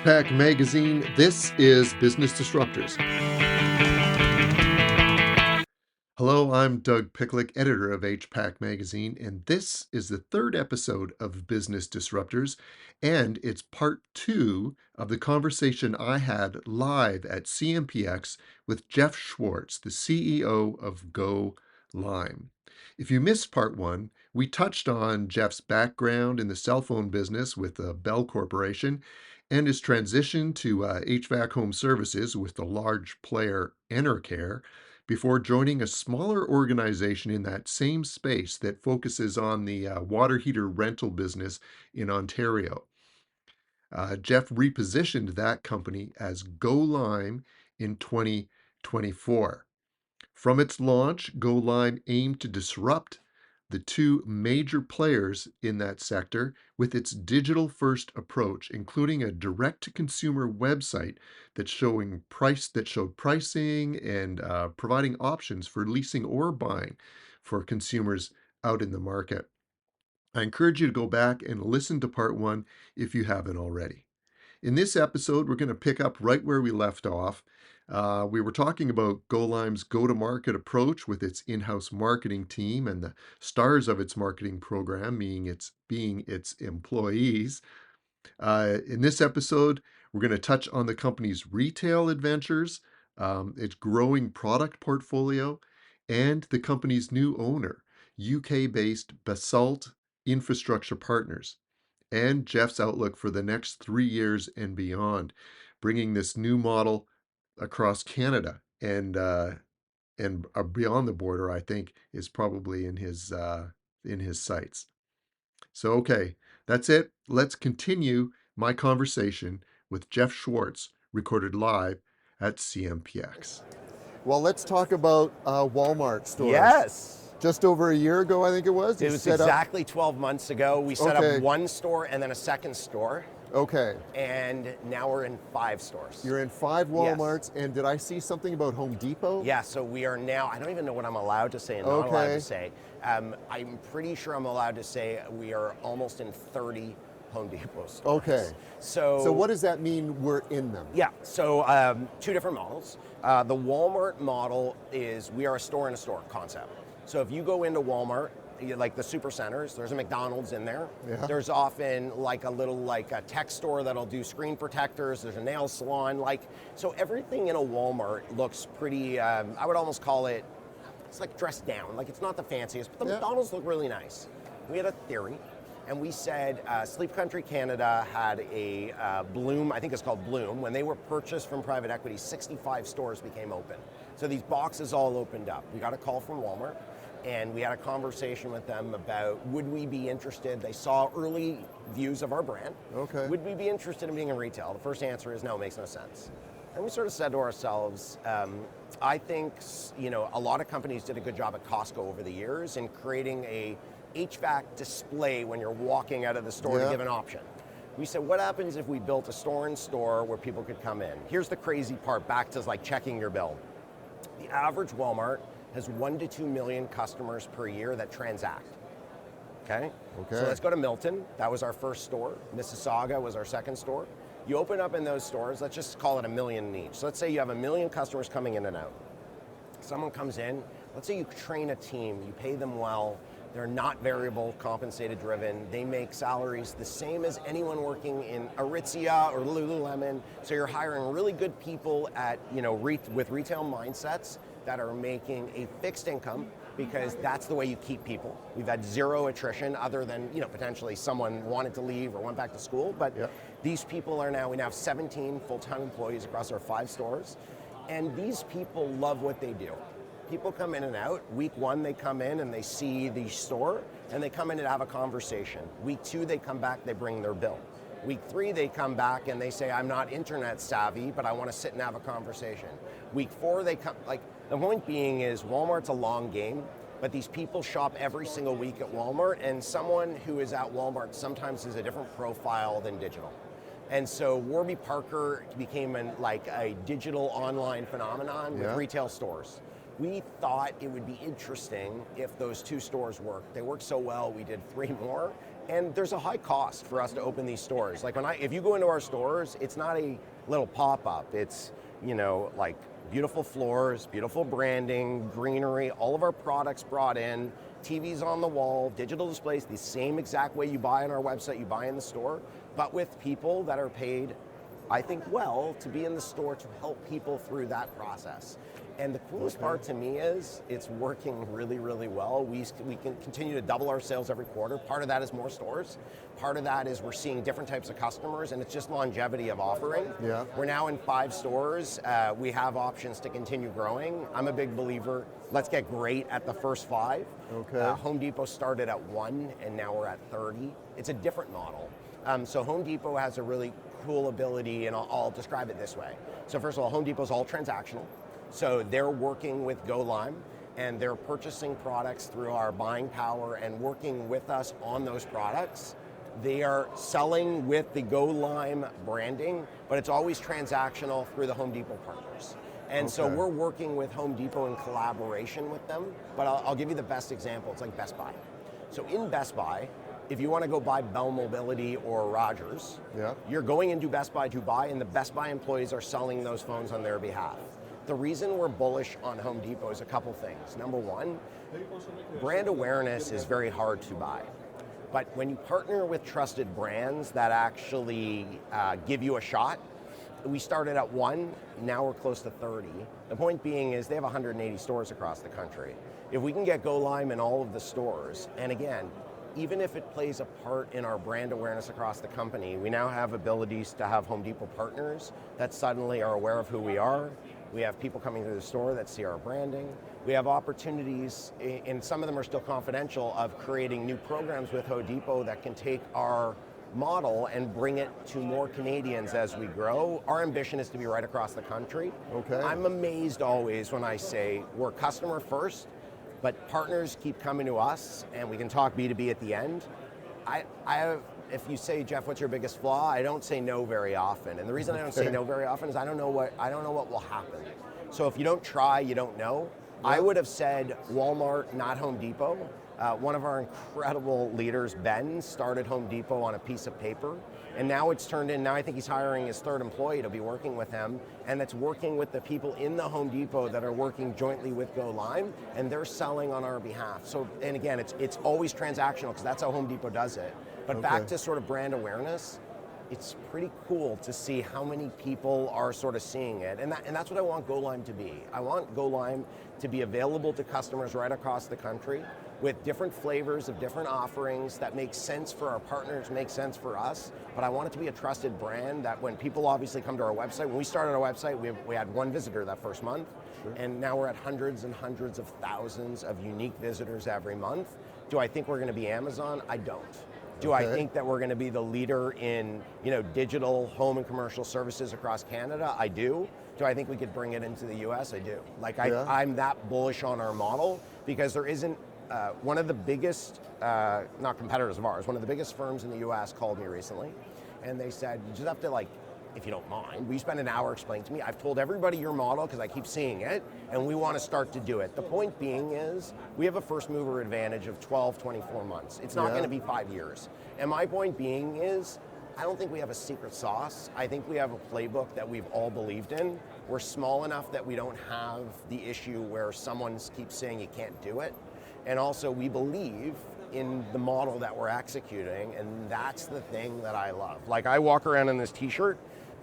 HPAC Magazine. This is Business Disruptors. Hello, I'm Doug Picklick, editor of HPAC Magazine, and this is the third episode of Business Disruptors, and it's part 2 of the conversation I had live at CMPX with Jeff Schwartz, the CEO of Go Lime. If you missed part 1, we touched on Jeff's background in the cell phone business with the Bell Corporation and his transition to HVAC home services with the large player Enercare before joining a smaller organization in that same space that focuses on the water heater rental business in Ontario. Jeff repositioned that company as Go Lime in 2024. From its launch, Go Lime aimed to disrupt the two major players in that sector with its digital-first approach, including a direct-to-consumer website that showed pricing and providing options for leasing or buying for consumers out in the market. I encourage you to go back and listen to part 1 if you haven't already. In this episode, we're going to pick up right where we left off. We were talking about Go Lime's go-to-market approach with its in-house marketing team and the stars of its marketing program being its employees. In this episode, we're going to touch on the company's retail adventures, its growing product portfolio, and the company's new owner, UK-based Basalt Infrastructure Partners, and Jeff's outlook for the next 3 years and beyond, bringing this new model across Canada and beyond the border. I think is probably in his sights. So okay, that's it. Let's continue my conversation with Jeff Schwartz, recorded live at CMPX. Well, let's talk about Walmart stores. Yes. Just over a year ago, I think it was. It was exactly 12 months ago. We set up one store and then a second store. Okay. And now we're in 5 stores. You're in 5 Walmarts, yes. And did I see something about Home Depot? Yeah, so we are now, I don't even know what I'm allowed to say and not allowed to say. I'm pretty sure I'm allowed to say we are almost in 30 Home Depot stores. Okay. So what does that mean we're in them? Yeah, so 2 different models. The Walmart model is we are a store-in-a-store concept. So if you go into Walmart, like the super centers, there's a McDonald's in there. Yeah. There's often like a tech store that'll do screen protectors. There's a nail salon. So everything in a Walmart looks pretty, I would almost call it, it's like dressed down. Like it's not the fanciest, but the McDonald's look really nice. We had a theory, and we said Sleep Country Canada had a Bloom, I think it's called Bloom. When they were purchased from private equity, 65 stores became open. So these boxes all opened up. We got a call from Walmart, and we had a conversation with them about would we be interested. They saw early views of our brand. Okay. Would we be interested in being in retail? The first answer is no, it makes no sense. And we sort of said to ourselves, I think a lot of companies did a good job at Costco over the years in creating a HVAC display when you're walking out of the store to give an option. We said, what happens if we built a store-in-store where people could come in? Here's the crazy part, back to like checking your bill. The average Walmart has 1 to 2 million customers per year that transact. Okay? So let's go to Milton. That was our first store. Mississauga was our second store. You open up in those stores, let's just call it 1 million in each. So let's say you have 1 million customers coming in and out. Someone comes in, let's say you train a team, you pay them well, they're not variable compensated driven, they make salaries the same as anyone working in Aritzia or Lululemon, so you're hiring really good people at, with retail mindsets that are making a fixed income because that's the way you keep people. We've had 0 attrition other than, potentially someone wanted to leave or went back to school, but these people we now have 17 full-time employees across our 5 stores, and these people love what they do. People come in and out. Week 1, they come in and they see the store, and they come in and have a conversation. Week 2, they come back, they bring their bill. Week 3, they come back and they say, I'm not internet savvy, but I want to sit and have a conversation. Week 4, they come, the point being is Walmart's a long game, but these people shop every single week at Walmart, and someone who is at Walmart sometimes is a different profile than digital. And so Warby Parker became a digital online phenomenon with retail stores. we thought it would be interesting if those 2 stores worked. They worked so well, we did 3 more. And there's a high cost for us to open these stores. Like if you go into our stores, it's not a little pop-up. It's, like beautiful floors, beautiful branding, greenery, all of our products brought in, TVs on the wall, digital displays, the same exact way you buy on our website, you buy in the store, but with people that are paid, I think, well, to be in the store to help people through that process. And the coolest part to me is it's working really, really well. We can continue to double our sales every quarter. Part of that is more stores. Part of that is we're seeing different types of customers, and it's just longevity of offering. Yeah. We're now in 5 stores. We have options to continue growing. I'm a big believer, let's get great at the first 5. Okay. Home Depot started at 1, and now we're at 30. It's a different model. So Home Depot has a really cool ability, and I'll describe it this way. So first of all, Home Depot's all transactional. So they're working with GoLime, and they're purchasing products through our buying power and working with us on those products. They are selling with the GoLime branding, but it's always transactional through the Home Depot partners. And so we're working with Home Depot in collaboration with them, but I'll give you the best example. It's like Best Buy. So in Best Buy, if you want to go buy Bell Mobility or Rogers, you're going into Best Buy to buy, and the Best Buy employees are selling those phones on their behalf. The reason we're bullish on Home Depot is a couple things. Number one, brand awareness is very hard to buy. But when you partner with trusted brands that actually give you a shot, we started at 1, now we're close to 30. The point being is they have 180 stores across the country. If we can get GoLime in all of the stores, and again, even if it plays a part in our brand awareness across the company, we now have abilities to have Home Depot partners that suddenly are aware of who we are. We have people coming through the store that see our branding. We have opportunities, and some of them are still confidential, of creating new programs with Home Depot that can take our model and bring it to more Canadians as we grow. Our ambition is to be right across the country. I'm amazed always when I say we're customer first, but partners keep coming to us, and we can talk B2B at the end. If you say, Jeff, what's your biggest flaw? I don't say no very often. And the reason I don't say no very often is I don't know what will happen. So if you don't try, you don't know. I would have said Walmart, not Home Depot. One of our incredible leaders, Ben, started Home Depot on a piece of paper, and now it's turned in, now I think he's hiring his 3rd employee to be working with him, and that's working with the people in the Home Depot that are working jointly with GoLime, and they're selling on our behalf. So, and again, it's always transactional because that's how Home Depot does it. But back to sort of brand awareness, it's pretty cool to see how many people are sort of seeing it. And that's what I want GoLime to be. I want GoLime to be available to customers right across the country with different flavors of different offerings that make sense for our partners, make sense for us. But I want it to be a trusted brand that when people obviously come to our website, when we started our website, we had 1 visitor that first month. And now we're at hundreds and hundreds of thousands of unique visitors every month. Do I think we're going to be Amazon? I don't. Do I think that we're going to be the leader in digital home and commercial services across Canada? I do. Do I think we could bring it into the US? I do. Like I'm that bullish on our model because there isn't one of the biggest, not competitors of ours, one of the biggest firms in the US called me recently, and they said, you just have to if you don't mind, will you spend an hour explaining to me? I've told everybody your model because I keep seeing it, and we want to start to do it. The point being is, we have a first mover advantage of 12, 24 months. It's not going to be 5 years. And my point being is, I don't think we have a secret sauce. I think we have a playbook that we've all believed in. We're small enough that we don't have the issue where someone keeps saying you can't do it. And also we believe in the model that we're executing, and that's the thing that I love. Like I walk around in this t-shirt,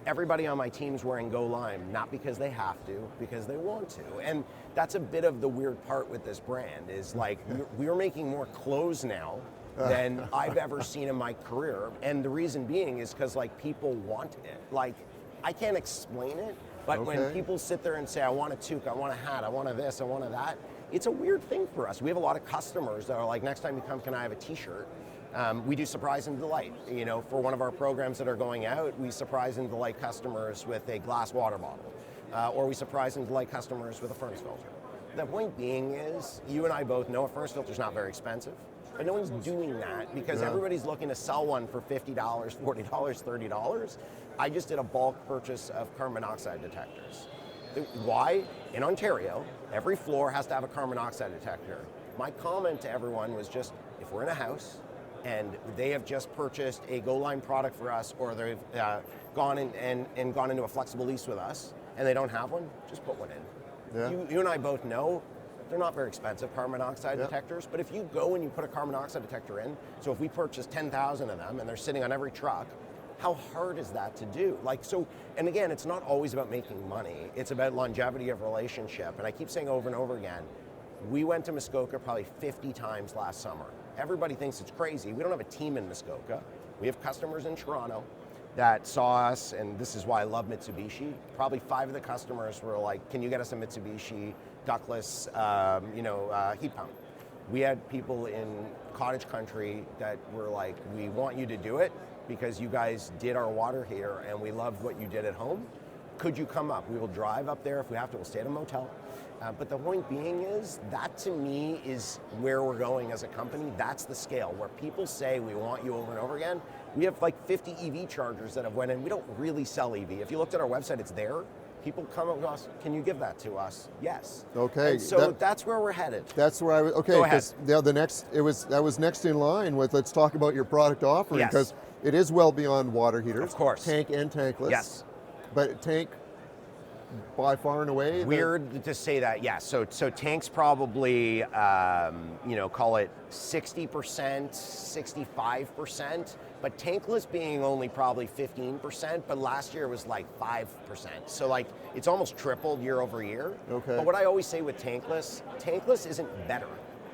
everybody on my team's wearing GoLime, not because they have to, because they want to. And that's a bit of the weird part with this brand, is like we're making more clothes now than I've ever seen in my career. And the reason being is because like people want it. Like I can't explain it, but when people sit there and say, I want a toque, I want a hat, I want a this, I want a that, it's a weird thing for us. We have a lot of customers that are like, next time you come, can I have a t-shirt? We do surprise and delight. For one of our programs that are going out, we surprise and delight customers with a glass water bottle, or we surprise and delight customers with a furnace filter. The point being is, you and I both know a furnace filter is not very expensive, but no one's doing that because everybody's looking to sell one for $50, $40, $30. I just did a bulk purchase of carbon monoxide detectors. Why? In Ontario, every floor has to have a carbon monoxide detector. My comment to everyone was just, if we're in a house and they have just purchased a Go Line product for us, or they've gone in and gone into a flexible lease with us, and they don't have one, just put one in. Yeah. You and I both know they're not very expensive carbon monoxide detectors, but if you go and you put a carbon monoxide detector in, so if we purchase 10,000 of them and they're sitting on every truck, how hard is that to do? And again, it's not always about making money. It's about longevity of relationship. And I keep saying over and over again, we went to Muskoka probably 50 times last summer. Everybody thinks it's crazy. We don't have a team in Muskoka. We have customers in Toronto that saw us, and this is why I love Mitsubishi. Probably 5 of the customers were like, can you get us a Mitsubishi ductless heat pump? We had people in cottage country that were like, we want you to do it because you guys did our water here and we loved what you did at home. Could you come up? We will drive up there if we have to. We'll stay at a motel. But the point being is, that to me is where we're going as a company. That's the scale, where people say we want you over and over again. We have like 50 EV chargers that have went in. We don't really sell EV. If you looked at our website, it's there. People come up to us, can you give that to us? Yes. Okay. And so that's where we're headed. That's where I was, okay, because that was next in line with, let's talk about your product offering, because it is well beyond water heaters. Of course. Tank and tankless. Yes. But tank, by far and away. Weird to say that, yeah. So tanks probably, call it 60%, 65%, but tankless being only probably 15%, but last year was like 5%. So like, it's almost tripled year over year. Okay. But what I always say with tankless isn't better.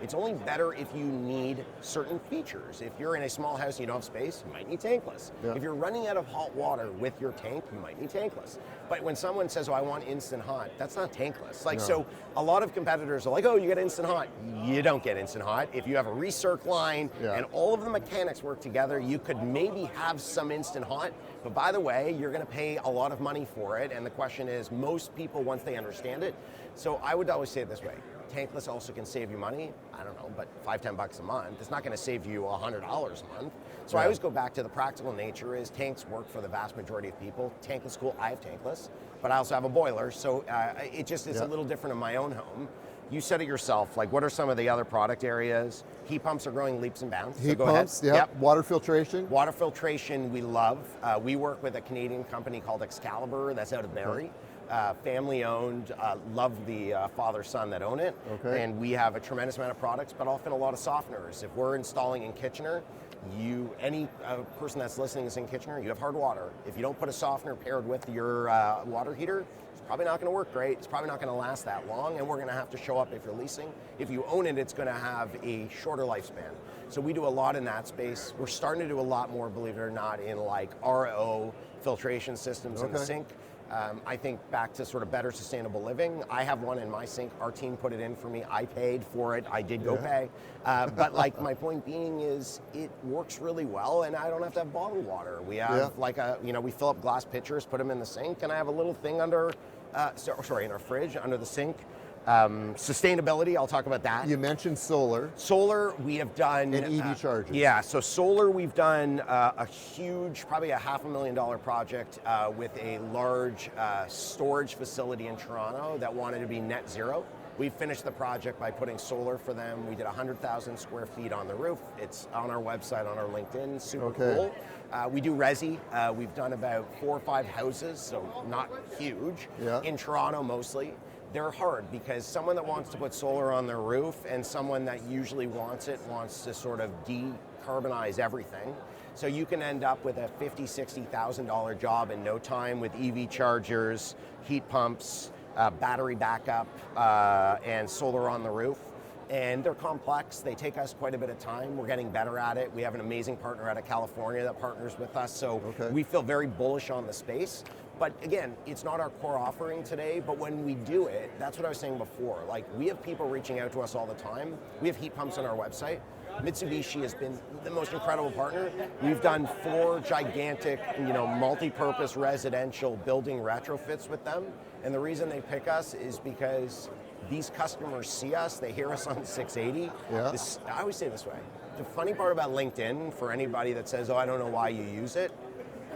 It's only better if you need certain features. If you're in a small house and you don't have space, you might need tankless. Yeah. If you're running out of hot water with your tank, you might need tankless. But when someone says, oh, I want instant hot, that's not tankless. So a lot of competitors are like, oh, you get instant hot. You don't get instant hot. If you have a recirc line and all of the mechanics work together, you could maybe have some instant hot. But by the way, you're gonna pay a lot of money for it. And the question is, most people, once they understand it, so I would always say it this way, tankless also can save you money, I don't know, but $5-10 a month. It's not going to save you $100 a month. So I always go back to the practical nature is tanks work for the vast majority of people. Tankless cool, I have tankless, but I also have a boiler, so it just is a little different in my own home. You said it yourself, like what are some of the other product areas? Heat pumps are growing leaps and bounds. Heat pumps, yep. Water filtration. Water filtration we love. We work with a Canadian company called Excalibur that's out of Barrie. Family owned, love the father-son that own it. Okay. And we have a tremendous amount of products, but often a lot of softeners. If we're installing in Kitchener, any person that's listening is in Kitchener, you have hard water. If you don't put a softener paired with your water heater, it's probably not gonna work great. It's probably not gonna last that long, and we're gonna have to show up if you're leasing. If you own it, it's gonna have a shorter lifespan. So we do a lot in that space. We're starting to do a lot more, believe it or not, in like RO filtration systems in the sink. I think back to sort of better sustainable living. I have one in my sink. Our team put it in for me. I paid for it. I did go pay. But like my point being is it works really well and I don't have to have bottled water. We have we fill up glass pitchers, put them in the sink, and I have a little thing under, in our fridge under the sink. Sustainability, I'll talk about that. You mentioned solar. Solar, we have done... And EV chargers. Yeah, so solar, we've done a huge, probably a $500,000 project with a large storage facility in Toronto that wanted to be net zero. We finished the project by putting solar for them. We did 100,000 square feet on the roof. It's on our website, on our LinkedIn, super cool. We do resi. We've done about 4 or 5 houses, so not huge, in Toronto mostly. They're hard because someone that wants to put solar on their roof and someone that usually wants to sort of decarbonize everything. So you can end up with a $50,000, $60,000 job in no time with EV chargers, heat pumps, battery backup, and solar on the roof. And they're complex. They take us quite a bit of time. We're getting better at it. We have an amazing partner out of California that partners with us. So we feel very bullish on the space. But again, it's not our core offering today, but when we do it, that's what I was saying before. Like, we have people reaching out to us all the time. We have heat pumps on our website. Mitsubishi has been the most incredible partner. We've done 4 gigantic, multi-purpose residential building retrofits with them. And the reason they pick us is because these customers see us, they hear us on 680. I always say it this way. The funny part about LinkedIn, for anybody that says, oh, I don't know why you use it,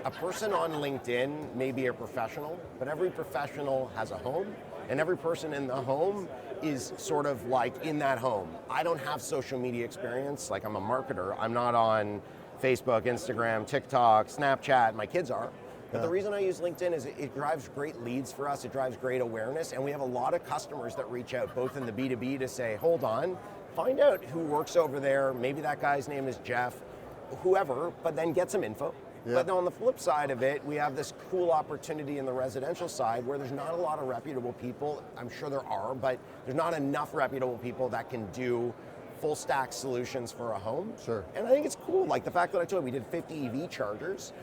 a person on LinkedIn may be a professional, but every professional has a home, and every person in the home is sort of like in that home. I don't have social media experience, like I'm a marketer. I'm not on Facebook, Instagram, TikTok, Snapchat, my kids are. But the reason I use LinkedIn is it drives great leads for us, it drives great awareness, and we have a lot of customers that reach out, both in the B2B to say, hold on, find out who works over there, maybe that guy's name is Jeff, whoever, but then get some info. Yeah. But on the flip side of it, we have this cool opportunity in the residential side where there's not a lot of reputable people. I'm sure there are, but there's not enough reputable people that can do full stack solutions for a home. Sure. And I think it's cool. Like the fact that I told you we did 50 EV chargers,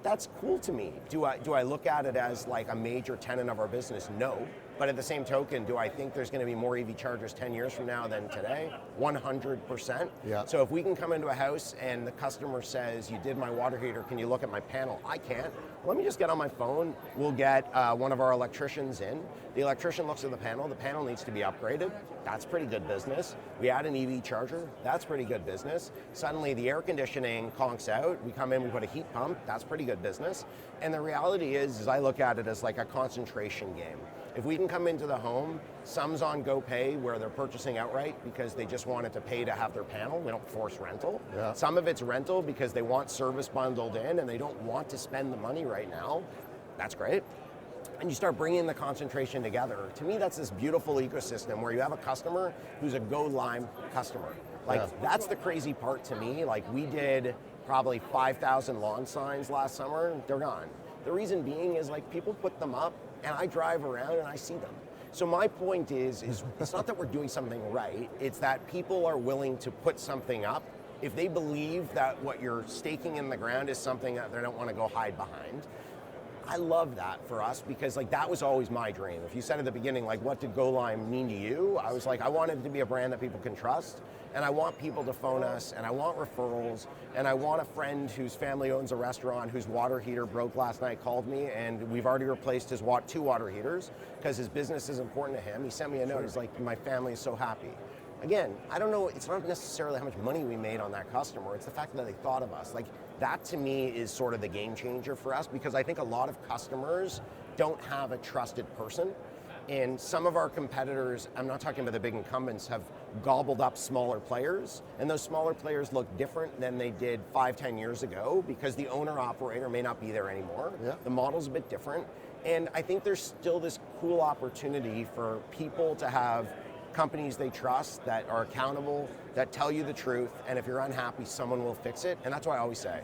that's cool to me. Do I look at it as like a major tenet of our business? No. But at the same token, do I think there's going to be more EV chargers 10 years from now than today? 100%. Yeah. So if we can come into a house and the customer says, you did my water heater, can you look at my panel? I can't. Let me just get on my phone. We'll get one of our electricians in. The electrician looks at the panel needs to be upgraded. That's pretty good business. We add an EV charger, that's pretty good business. Suddenly the air conditioning conks out, we come in, we put a heat pump, that's pretty good business. And the reality is I look at it as like a concentration game. If we can come into the home, some's on GoPay where they're purchasing outright because they just wanted to pay to have their panel. We don't force rental. Yeah. Some of it's rental because they want service bundled in and they don't want to spend the money right now. That's great. And you start bringing the concentration together. To me, that's this beautiful ecosystem where you have a customer who's a Go Lime customer. That's the crazy part to me. Like we did probably 5,000 lawn signs last summer, they're gone. The reason being is like people put them up and I drive around and I see them. So my point is it's not that we're doing something right, it's that people are willing to put something up if they believe that what you're staking in the ground is something that they don't want to go hide behind. I love that for us because like that was always my dream. If you said at the beginning, like what did Go Lime mean to you? I was like, I wanted it to be a brand that people can trust and I want people to phone us and I want referrals and I want a friend whose family owns a restaurant whose water heater broke last night called me and we've already replaced his 2 water heaters because his business is important to him. He sent me a note, he's like, my family is so happy. Again, I don't know, it's not necessarily how much money we made on that customer, it's the fact that they thought of us. Like that to me is sort of the game changer for us because I think a lot of customers don't have a trusted person. And some of our competitors, I'm not talking about the big incumbents, have gobbled up smaller players. And those smaller players look different than they did 5-10 years ago because the owner operator may not be there anymore. Yeah. The model's a bit different. And I think there's still this cool opportunity for people to have companies they trust that are accountable, that tell you the truth, and if you're unhappy, someone will fix it. And that's why I always say,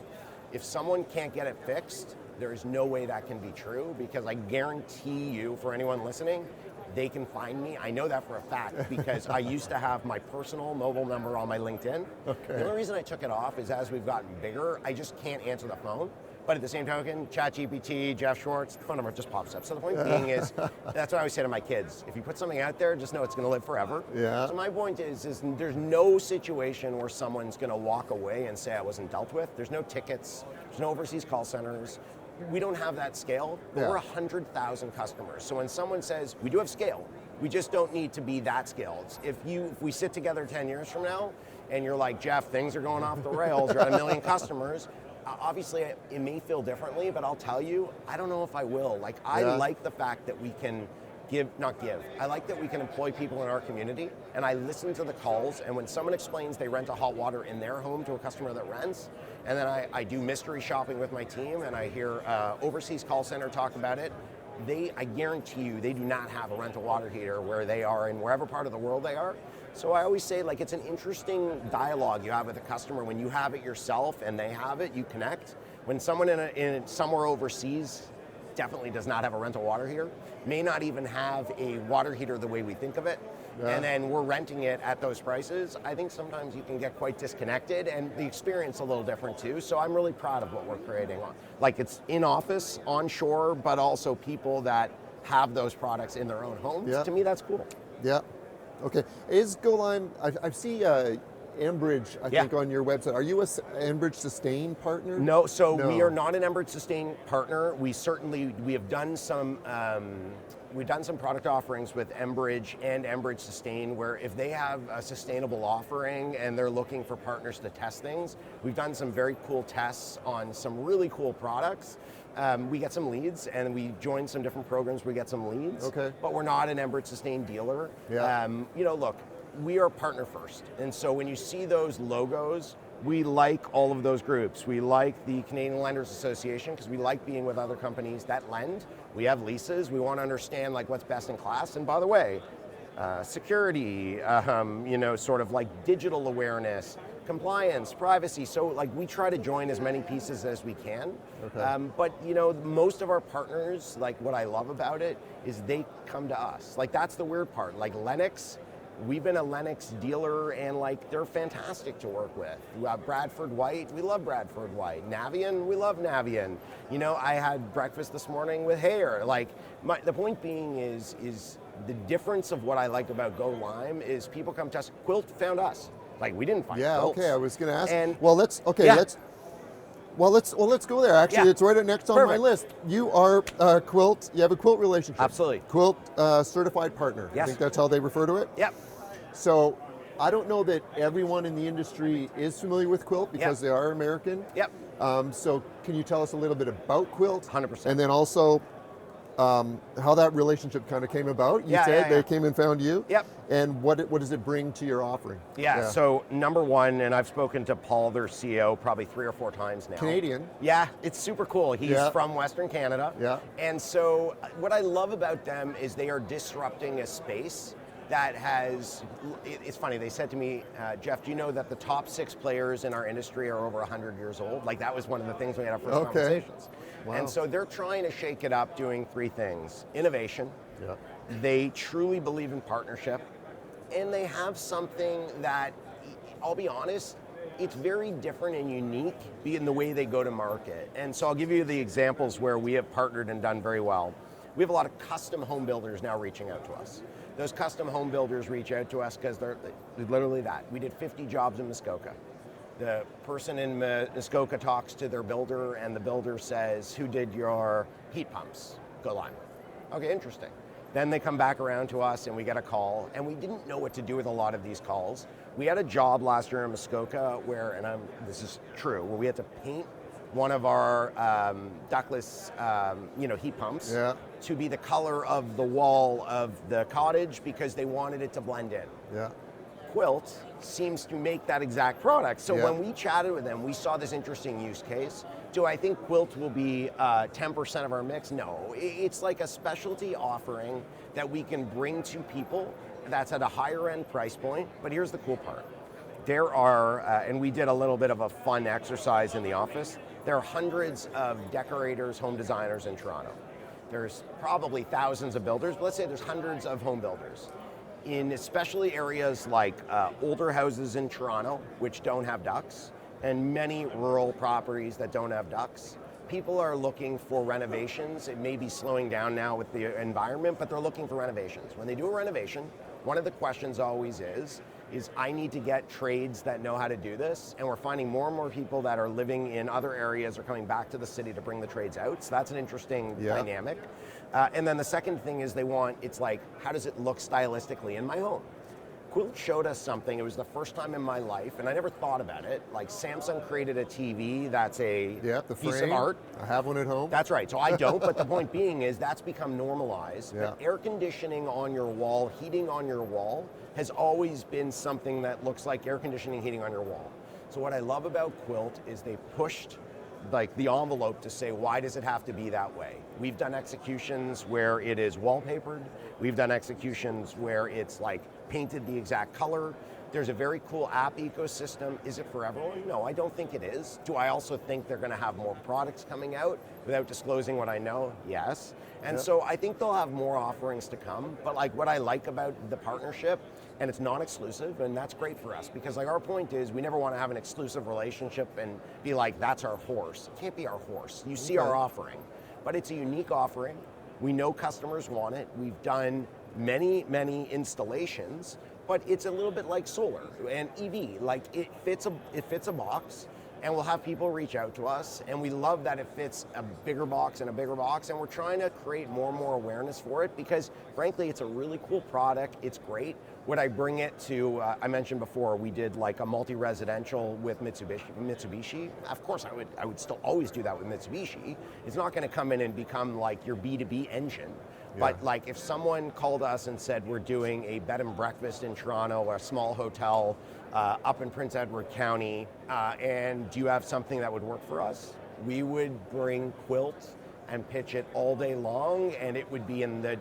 if someone can't get it fixed, there is no way that can be true because I guarantee you, for anyone listening, they can find me. I know that for a fact because I used to have my personal mobile number on my LinkedIn. Okay. The only reason I took it off is as we've gotten bigger, I just can't answer the phone. But at the same token, ChatGPT, Jeff Schwartz, the phone number just pops up. So the point being is, that's what I always say to my kids. If you put something out there, just know it's going to live forever. Yeah. So my point is there's no situation where someone's going to walk away and say I wasn't dealt with. There's no tickets. There's no overseas call centers. We don't have that scale, but we're 100,000 customers. So when someone says, we do have scale, we just don't need to be that scaled. If we sit together 10 years from now, and you're like, Jeff, things are going off the rails, you're at 1 million customers, obviously it may feel differently, but I'll tell you, I don't know if I will. Like, I like the fact that we can I like that we can employ people in our community, and I listen to the calls, and when someone explains they rent a hot water in their home to a customer that rents, and then I do mystery shopping with my team, and I hear overseas call center talk about it, I guarantee you, they do not have a rental water heater where they are in wherever part of the world they are. So I always say, like, it's an interesting dialogue you have with a customer. When you have it yourself and they have it, you connect. When someone in somewhere overseas definitely does not have a rental water heater, may not even have a water heater the way we think of it, and then we're renting it at those prices, I think sometimes you can get quite disconnected and the experience a little different too. So I'm really proud of what we're creating. Like, it's in office, onshore, but also people that have those products in their own homes. To me, that's cool. Yeah. Okay. Is Go Lime, I see Enbridge, I Yeah. think, on your website. Are you a Enbridge Sustain partner? No, so No. we are not an Enbridge Sustain partner. We have done some we've done some product offerings with Enbridge and Enbridge Sustain, where if they have a sustainable offering and they're looking for partners to test things, we've done some very cool tests on some really cool products. We get some leads, and we join some different programs. We get some leads, Okay. but we're not an Enbridge Sustain dealer. Yeah. Look, we are partner first, and so when you see those logos, we like all of those groups. We like the Canadian Lenders Association because we like being with other companies that lend. We have leases. We want to understand like what's best in class. And by the way, security, sort of like digital awareness, compliance, privacy. So like we try to join as many pieces as we can. Okay. But most of our partners, like what I love about it is they come to us. Like that's the weird part. Like Lennox. We've been a Lennox dealer, and like they're fantastic to work with. Bradford White, we love Bradford White. Navien, we love Navien. I had breakfast this morning with Hare. Like the point being is the difference of what I like about Go Lime is people come to us. Quilt found us. Like we didn't find Quilts. Okay. I was going to ask. And let's go there. Actually, Yeah. it's right next on my Perfect. list. You are Quilt. You have a Quilt relationship. Absolutely. Quilt certified partner. Yes. I think that's how they refer to it. Yep. So I don't know that everyone in the industry is familiar with Quilt because they are American. Yep. So can you tell us a little bit about Quilt? 100%. And then also how that relationship kind of came about. You said they came and found you. Yep. And what does it bring to your offering? Yeah, so number one, and I've spoken to Paul, their CEO, probably 3 or 4 times now. Canadian. Yeah, it's super cool. He's from Western Canada. Yeah. And so what I love about them is they are disrupting a space that has, it's funny, they said to me, Jeff, do you know that the top 6 players in our industry are over 100 years old? Like that was one of the things we had our first conversations. Wow. And so they're trying to shake it up doing 3 things. Innovation. Yeah. They truly believe in partnership. And they have something that, I'll be honest, it's very different and unique in the way they go to market. And so I'll give you the examples where we have partnered and done very well. We have a lot of custom home builders now reaching out to us. Those custom home builders reach out to us because they're literally that. We did 50 jobs in Muskoka. The person in Muskoka talks to their builder, and the builder says, who did your heat pumps? Go Lime. Okay, interesting. Then they come back around to us and we get a call, and we didn't know what to do with a lot of these calls. We had a job last year in Muskoka where, and this is true, where we had to paint one of our ductless heat pumps to be the color of the wall of the cottage because they wanted it to blend in. Yeah. Quilt seems to make that exact product. So when we chatted with them, we saw this interesting use case. Do I think Quilt will be 10% of our mix? No, it's like a specialty offering that we can bring to people that's at a higher end price point. But here's the cool part. There are, and we did a little bit of a fun exercise in the office, there are hundreds of decorators, home designers in Toronto. There's probably thousands of builders, but let's say there's hundreds of home builders. In especially areas like older houses in Toronto, which don't have ducts, and many rural properties that don't have ducts, people are looking for renovations. It may be slowing down now with the environment, but they're looking for renovations. When they do a renovation, one of the questions always is I need to get trades that know how to do this, and we're finding more and more people that are living in other areas are coming back to the city to bring the trades out, so that's an interesting dynamic. And then the second thing is it's like, how does it look stylistically in my home? Quilt showed us something. It was the first time in my life, and I never thought about it. Like Samsung created a TV that's a piece of art. I have one at home. That's right. So I don't, but the point being is that's become normalized. Yeah. But air conditioning on your wall, heating on your wall, has always been something that looks like air conditioning, heating on your wall. So what I love about Quilt is they pushed like the envelope to say, why does it have to be that way? We've done executions where it is wallpapered. We've done executions where it's like painted the exact color. There's a very cool app ecosystem. Is it for everyone? No, I don't think it is. Do I also think they're going to have more products coming out without disclosing what I know? Yes. And so I think they'll have more offerings to come. But like what I like about the partnership, and it's non-exclusive, and that's great for us because like our point is we never want to have an exclusive relationship and be like, that's our horse. It can't be our horse. You see our offering, but it's a unique offering. We know customers want it. We've done many, many installations, but it's a little bit like solar and EV. Like it fits a box, and we'll have people reach out to us, and we love that it fits a bigger box and a bigger box, and we're trying to create more and more awareness for it because, frankly, it's a really cool product. It's great. Would I bring it to, I mentioned before, we did like a multi-residential with Mitsubishi. Of course, I would still always do that with Mitsubishi. It's not going to come in and become like your B2B engine. But like if someone called us and said we're doing a bed and breakfast in Toronto or a small hotel up in Prince Edward County, and do you have something that would work for us? We would bring quilts and pitch it all day long, and it would be in the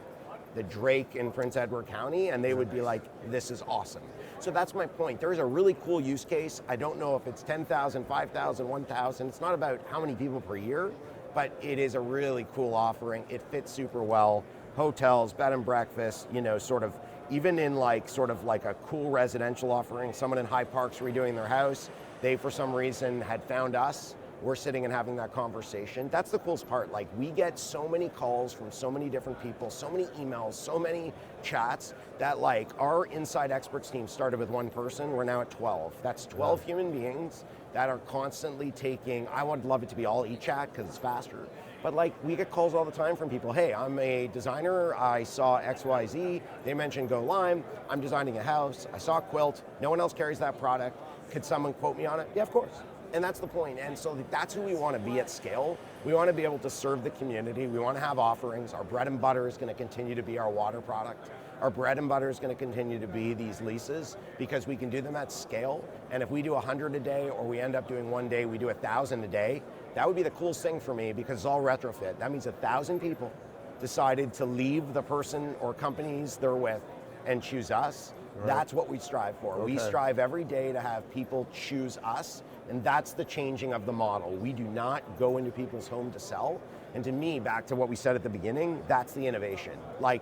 Drake in Prince Edward County, and they would be like, this is awesome. So that's my point. There's a really cool use case. I don't know if it's 10,000, 5,000, 1,000. It's not about how many people per year, but it is a really cool offering. It fits super well. Hotels, bed and breakfast, sort of, even in like sort of like a cool residential offering, someone in High Park's redoing their house, they for some reason had found us, we're sitting and having that conversation. That's the coolest part. Like we get so many calls from so many different people, so many emails, so many chats that like our inside experts team started with one person, we're now at 12. That's 12 human beings that are constantly taking, I would love it to be all e-chat because it's faster. But like we get calls all the time from people, hey, I'm a designer, I saw XYZ, they mentioned Go Lime, I'm designing a house, I saw a quilt, no one else carries that product, could someone quote me on it? Yeah, of course. And that's the point. And so that's who we want to be at scale. We want to be able to serve the community. We want to have offerings. Our bread and butter is going to continue to be our water product. Our bread and butter is going to continue to be these leases because we can do them at scale. And if we do 100 a day or we end up doing one day, we do 1,000 a day, that would be the coolest thing for me because it's all retrofit. That means 1,000 people decided to leave the person or companies they're with and choose us. Right. That's what we strive for. Okay. We strive every day to have people choose us, and that's the changing of the model. We do not go into people's home to sell. And to me, back to what we said at the beginning, that's the innovation. Like,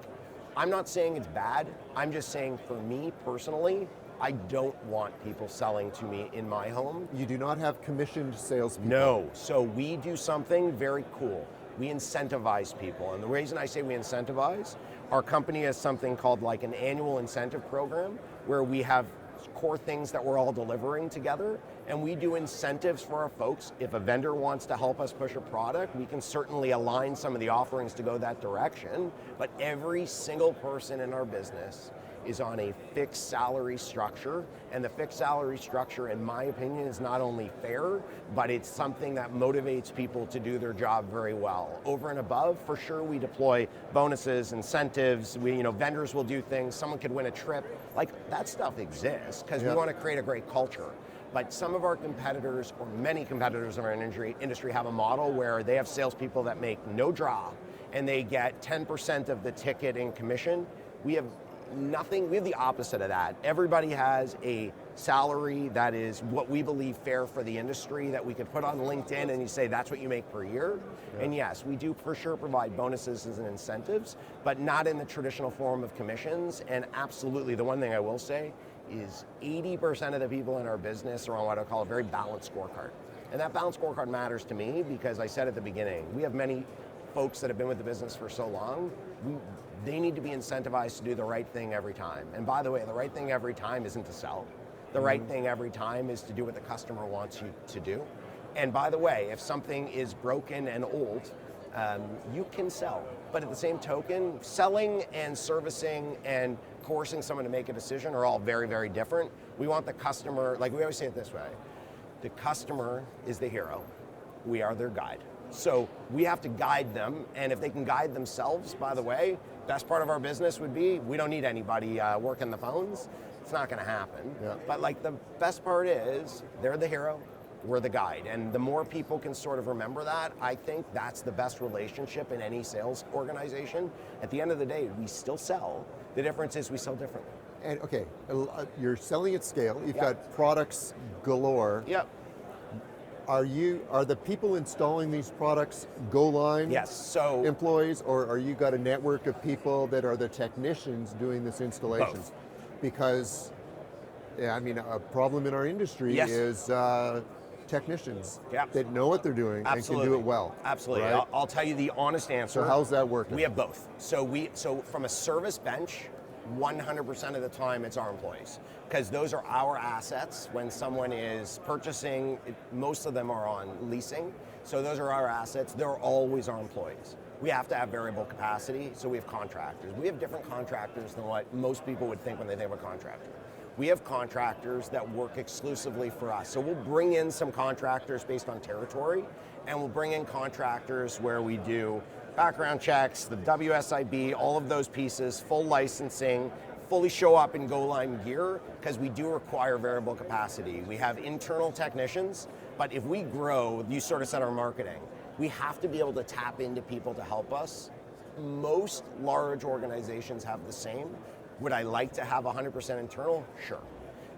I'm not saying it's bad. I'm just saying for me personally, I don't want people selling to me in my home. You do not have commissioned salespeople? No. So we do something very cool. We incentivize people. And the reason I say we incentivize, our company has something called like an annual incentive program where we have core things that we're all delivering together, and we do incentives for our folks. If a vendor wants to help us push a product, we can certainly align some of the offerings to go that direction, but every single person in our business is on a fixed salary structure, and the fixed salary structure, in my opinion, is not only fair, but it's something that motivates people to do their job very well. Over and above, for sure, we deploy bonuses, incentives, vendors will do things, someone could win a trip, like that stuff exists, because we want to create a great culture. But some of our competitors, or many competitors in our industry have a model where they have salespeople that make no draw, and they get 10% of the ticket in commission. We have nothing, we have the opposite of that. Everybody has a salary that is what we believe fair for the industry that we could put on LinkedIn and you say that's what you make per year. Yeah. And yes, we do for sure provide bonuses and incentives, but not in the traditional form of commissions. And absolutely, the one thing I will say is 80% of the people in our business are on what I call a very balanced scorecard. And that balanced scorecard matters to me because I said at the beginning, we have many folks that have been with the business for so long, they need to be incentivized to do the right thing every time. And by the way, the right thing every time isn't to sell. The right thing every time is to do what the customer wants you to do. And by the way, if something is broken and old, you can sell. But at the same token, selling and servicing and coercing someone to make a decision are all very, very different. We want the customer, like we always say it this way, the customer is the hero. We are their guide. So we have to guide them, and if they can guide themselves, by the way, best part of our business would be we don't need anybody working the phones. It's not going to happen. Yeah. But like the best part is they're the hero, we're the guide. And the more people can sort of remember that, I think that's the best relationship in any sales organization. At the end of the day, we still sell. The difference is we sell differently. And okay, you're selling at scale. You've got products galore. Yep. Are the people installing these products Go Line employees, or are you got a network of people that are the technicians doing this installation? Both. Because, a problem in our industry is technicians that know what they're doing and can do it well. Absolutely. Right? I'll tell you the honest answer. So how's that working? We have both. So from a service bench, 100% of the time it's our employees, because those are our assets. When someone is purchasing, most of them are on leasing, so those are our assets. They're always our employees. We have to have variable capacity, so we have contractors. We have different contractors than what most people would think when they think of a contractor. We have contractors that work exclusively for us. So we'll bring in some contractors based on territory, and we'll bring in contractors where we do background checks, the WSIB, all of those pieces, full licensing, fully show up in go-line gear, because we do require variable capacity. We have internal technicians, but if we grow, you sort of said our marketing, we have to be able to tap into people to help us. Most large organizations have the same. Would I like to have 100% internal? Sure.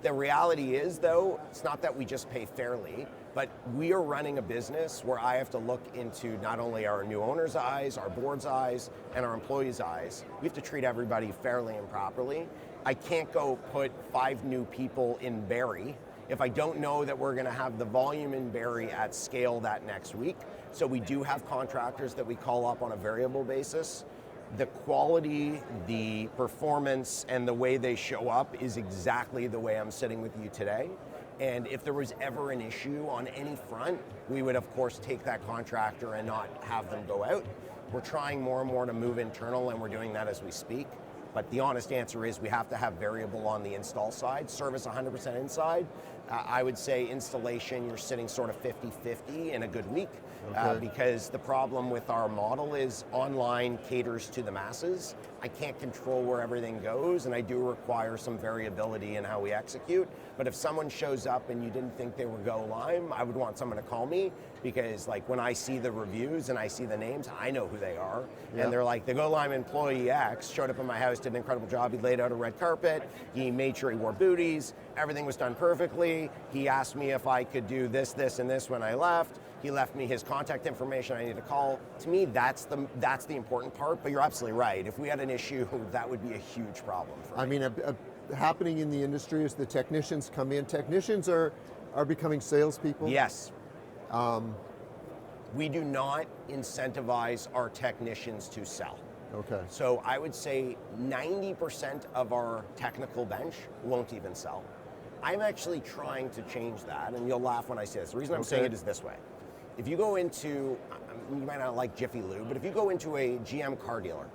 The reality is, though, it's not that we just pay fairly, but we are running a business where I have to look into not only our new owner's eyes, our board's eyes, and our employees' eyes. We have to treat everybody fairly and properly. I can't go put 5 new people in Barrie if I don't know that we're going to have the volume in Barrie at scale that next week. So we do have contractors that we call up on a variable basis. The quality, the performance, and the way they show up is exactly the way I'm sitting with you today. And if there was ever an issue on any front, we would of course take that contractor and not have them go out. We're trying more and more to move internal, and we're doing that as we speak. But the honest answer is we have to have variable on the install side, service 100% inside. I would say installation, you're sitting sort of 50-50 in a good week. Okay. Because the problem with our model is online caters to the masses. I can't control where everything goes, and I do require some variability in how we execute. But if someone shows up and you didn't think they were Go Lime, I would want someone to call me, because like when I see the reviews and I see the names, I know who they are. Yep. And they're like, the Go Lime employee X showed up in my house, did an incredible job. He laid out a red carpet, he made sure he wore booties, everything was done perfectly. He asked me if I could do this, this, and this when I left. He left me his contact information I need to call. To me, that's the important part, but you're absolutely right. If we had an issue, that would be a huge problem for me. I mean, happening in the industry is the technicians come in. Technicians are becoming salespeople? Yes. We do not incentivize our technicians to sell. Okay. So I would say 90% of our technical bench won't even sell. I'm actually trying to change that, and you'll laugh when I say this. The reason I'm saying it is this way. If you go into, you might not like Jiffy Lube, but if you go into a GM car dealer,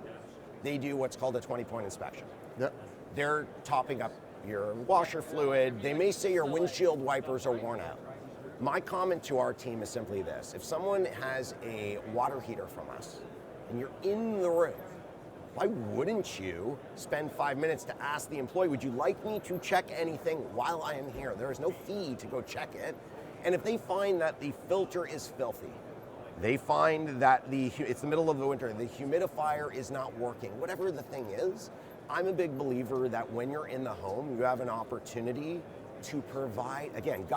they do what's called a 20-point inspection. Yep. They're topping up your washer fluid. They may say your windshield wipers are worn out. My comment to our team is simply this. If someone has a water heater from us and you're in the room, why wouldn't you spend 5 minutes to ask the employee, would you like me to check anything while I am here? There is no fee to go check it. And if they find that the filter is filthy, they find that it's the middle of the winter, the humidifier is not working, whatever the thing is, I'm a big believer that when you're in the home, you have an opportunity to provide, again,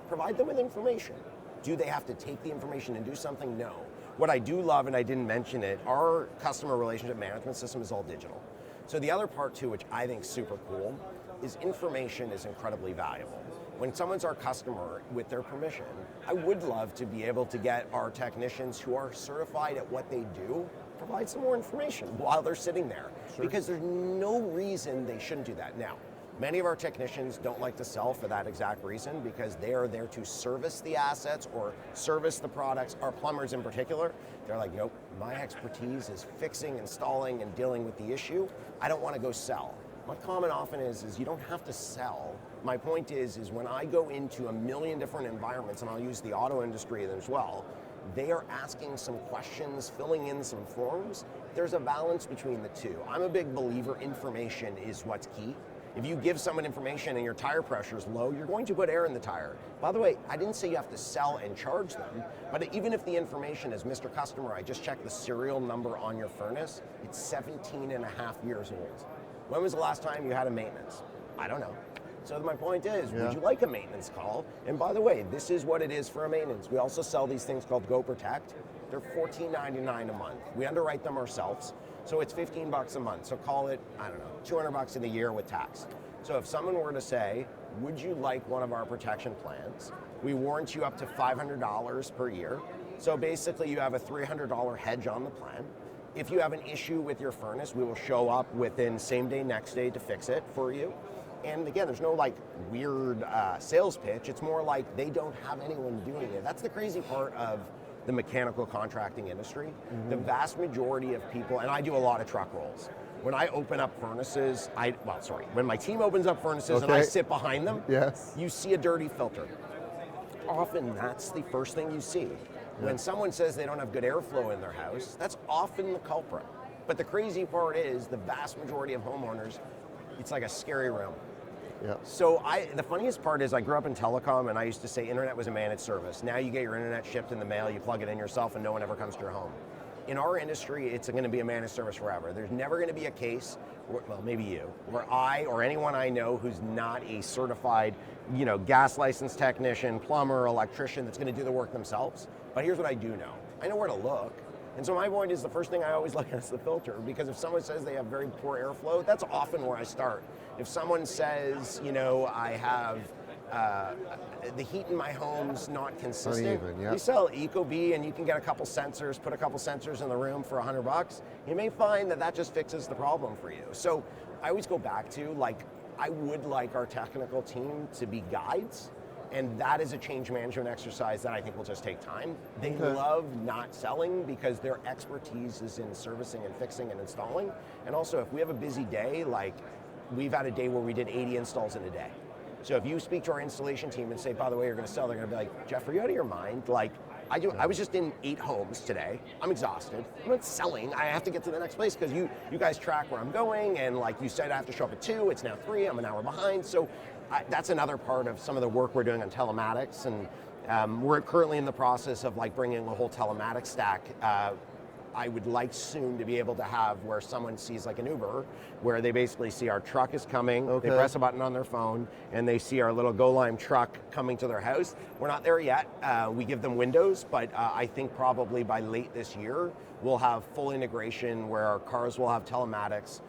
provide them with information. Do they have to take the information and do something? No. What I do love, and I didn't mention it, our customer relationship management system is all digital. So the other part too, which I think is super cool, is information is incredibly valuable. When someone's our customer, with their permission, I would love to be able to get our technicians who are certified at what they do, provide some more information while they're sitting there. Sure. Because there's no reason they shouldn't do that. Now, many of our technicians don't like to sell for that exact reason, because they are there to service the assets or service the products. Our plumbers in particular, they're like, nope, my expertise is fixing, installing, and dealing with the issue. I don't want to go sell. My comment often is you don't have to sell. My point is when I go into a million different environments, and I'll use the auto industry as well, they are asking some questions, filling in some forms. There's a balance between the two. I'm a big believer information is what's key. If you give someone information and your tire pressure is low, you're going to put air in the tire. By the way, I didn't say you have to sell and charge them, but even if the information is, Mr. Customer, I just checked the serial number on your furnace, it's 17 and a half years old. When was the last time you had a maintenance? I don't know. So my point is, would you like a maintenance call? And by the way, this is what it is for a maintenance. We also sell these things called Go Protect. They're $14.99 a month. We underwrite them ourselves. So it's $15 a month. So call it, I don't know, $200 in a year with tax. So if someone were to say, would you like one of our protection plans? We warrant you up to $500 per year. So basically you have a $300 hedge on the plan. If you have an issue with your furnace, we will show up within same day, next day to fix it for you. And again, there's no like weird sales pitch. It's more like they don't have anyone doing it. That's the crazy part of the mechanical contracting industry. The vast majority of people, and I do a lot of truck rolls. When I open up furnaces, when my team opens up furnaces and I sit behind them, yes, you see a dirty filter. Often that's the first thing you see. When someone says they don't have good airflow in their house, that's often the culprit. But the crazy part is the vast majority of homeowners, it's like a scary room. Yeah. So the funniest part is I grew up in telecom and I used to say internet was a managed service. Now you get your internet shipped in the mail, you plug it in yourself and no one ever comes to your home. In our industry, it's going to be a managed service forever. There's never going to be a case, well, maybe you, where I or anyone I know who's not a certified, gas license technician, plumber, electrician that's going to do the work themselves. But here's what I do know. I know where to look. And so my point is the first thing I always look at is the filter, because if someone says they have very poor airflow, that's often where I start. If someone says, I have the heat in my home's not consistent. Uneven, yeah. You sell Ecobee and you can get a couple sensors, put a couple sensors in the room for $100. You may find that just fixes the problem for you. So I always go back to I would like our technical team to be guides. And that is a change management exercise that I think will just take time. They love not selling because their expertise is in servicing and fixing and installing. And also, if we have a busy day, we've had a day where we did 80 installs in a day. So if you speak to our installation team and say, by the way, you're going to sell, they're going to be like, Jeff, are you out of your mind? I was just in 8 homes today. I'm exhausted. I'm not selling. I have to get to the next place because you guys track where I'm going. And you said I have to show up at 2. It's now 3. I'm an hour behind. So that's another part of some of the work we're doing on telematics. And we're currently in the process of bringing the whole telematics stack. I would like soon to be able to have where someone sees an Uber, where they basically see our truck is coming, they press a button on their phone, and they see our little GoLime truck coming to their house. We're not there yet. We give them windows, but I think probably by late this year, we'll have full integration where our cars will have telematics,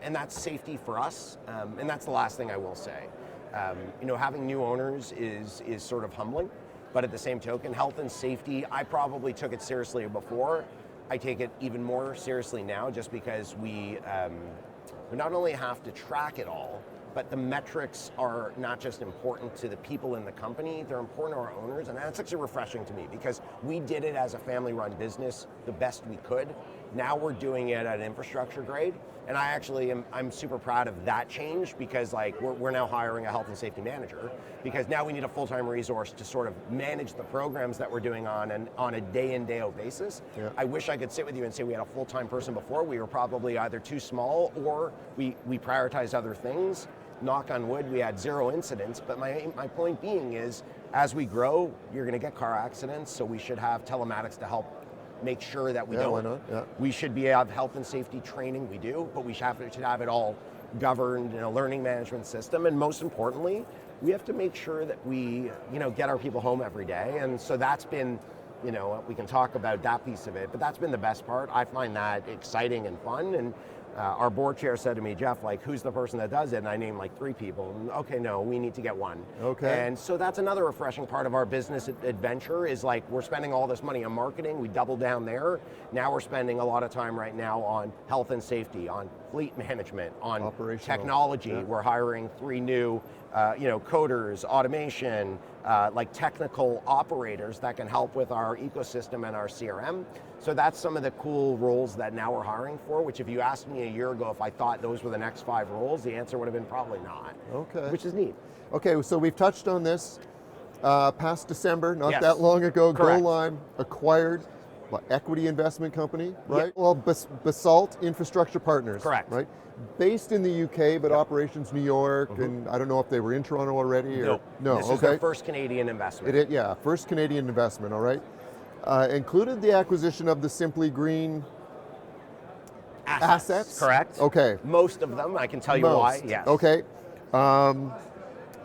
and that's safety for us, and that's the last thing I will say. Having new owners is sort of humbling, but at the same token, health and safety, I probably took it seriously before. I take it even more seriously now just because we not only have to track it all, but the metrics are not just important to the people in the company, they're important to our owners, and that's actually refreshing to me because we did it as a family-run business the best we could. Now we're doing it at infrastructure grade, and I'm super proud of that change because we're now hiring a health and safety manager because now we need a full-time resource to sort of manage the programs that we're doing on a day in, day out basis. Yeah. I wish I could sit with you and say we had a full-time person before. We were probably either too small or we prioritized other things. Knock on wood, we had 0 incidents, but my point being is as we grow, you're going to get car accidents, so we should have telematics to help make sure that we don't. Why not? Yeah. We should have health and safety training, we do, but we should have it all governed in a learning management system, and most importantly, we have to make sure that we get our people home every day, and so that's been, we can talk about that piece of it, but that's been the best part. I find that exciting and fun, and our board chair said to me, Jeff, who's the person that does it? And I named 3 people. And, okay, no, we need to get 1. Okay. And so that's another refreshing part of our business adventure is we're spending all this money on marketing. We doubled down there. Now we're spending a lot of time right now on health and safety, on fleet management, on technology. Yeah. We're hiring 3 new coders, automation, technical operators that can help with our ecosystem and our CRM. So that's some of the cool roles that now we're hiring for, which if you asked me a year ago if I thought those were the next 5 roles, the answer would have been probably not. Okay. Which is neat. Okay, so we've touched on this past December, not that long ago. Correct. GoLime acquired equity investment company, right? Yep. Well, Basalt Infrastructure Partners. Correct. Right? Based in the UK, but operations New York, and I don't know if they were in Toronto already. Or, no. This is their first Canadian investment. First Canadian investment, all right. Included the acquisition of the Simply Green assets. Correct. Okay. Most of them, I can tell you why. Yes. Okay.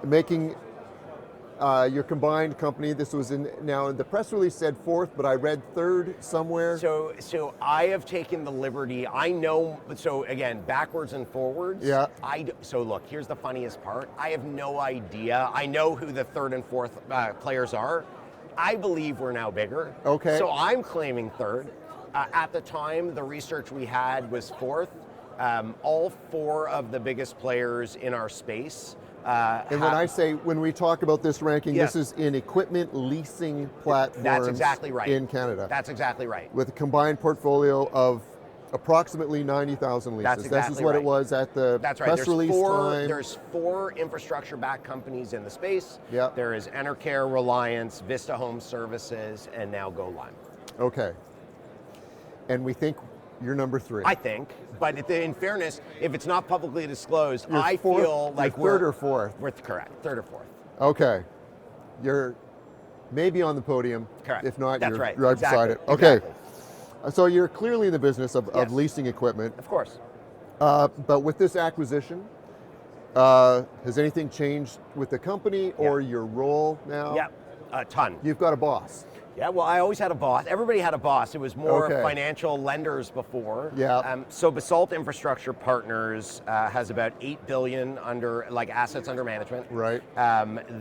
Making your combined company, this was now the press release said 4th, but I read 3rd somewhere. So I have taken the liberty, I know, so again, backwards and forwards. Yeah. So look, here's the funniest part. I have no idea. I know who the 3rd and 4th players are. I believe we're now bigger. Okay. So I'm claiming 3rd. At the time, the research we had was fourth. All four of the biggest players in our space. And when we talk about this ranking, Yes. this is in equipment leasing platforms That's exactly right. in Canada. That's exactly right. With a combined portfolio of approximately 90,000 leases. That's exactly This is what right. it was at the That's right. press release time. There's four infrastructure-backed companies in the space. Yeah. There is Enercare, Reliance, Vista Home Services, and now Go Lime. Okay. And we think you're number 3. I think, but in fairness, if it's not publicly disclosed, You're I fourth- feel like you're third or fourth. We're correct, third or fourth. Okay. You're maybe on the podium. Correct. If not, That's you're right. right Exactly. beside it. Okay. Exactly. So you're clearly in the business of Yes. leasing equipment. Of course. But with this acquisition, has anything changed with the company or your role now? Yeah, a ton. You've got a boss. Yeah, well, I always had a boss. Everybody had a boss. It was more Okay. financial lenders before. Yeah. So Basalt Infrastructure Partners has about $8 billion assets under management. Right.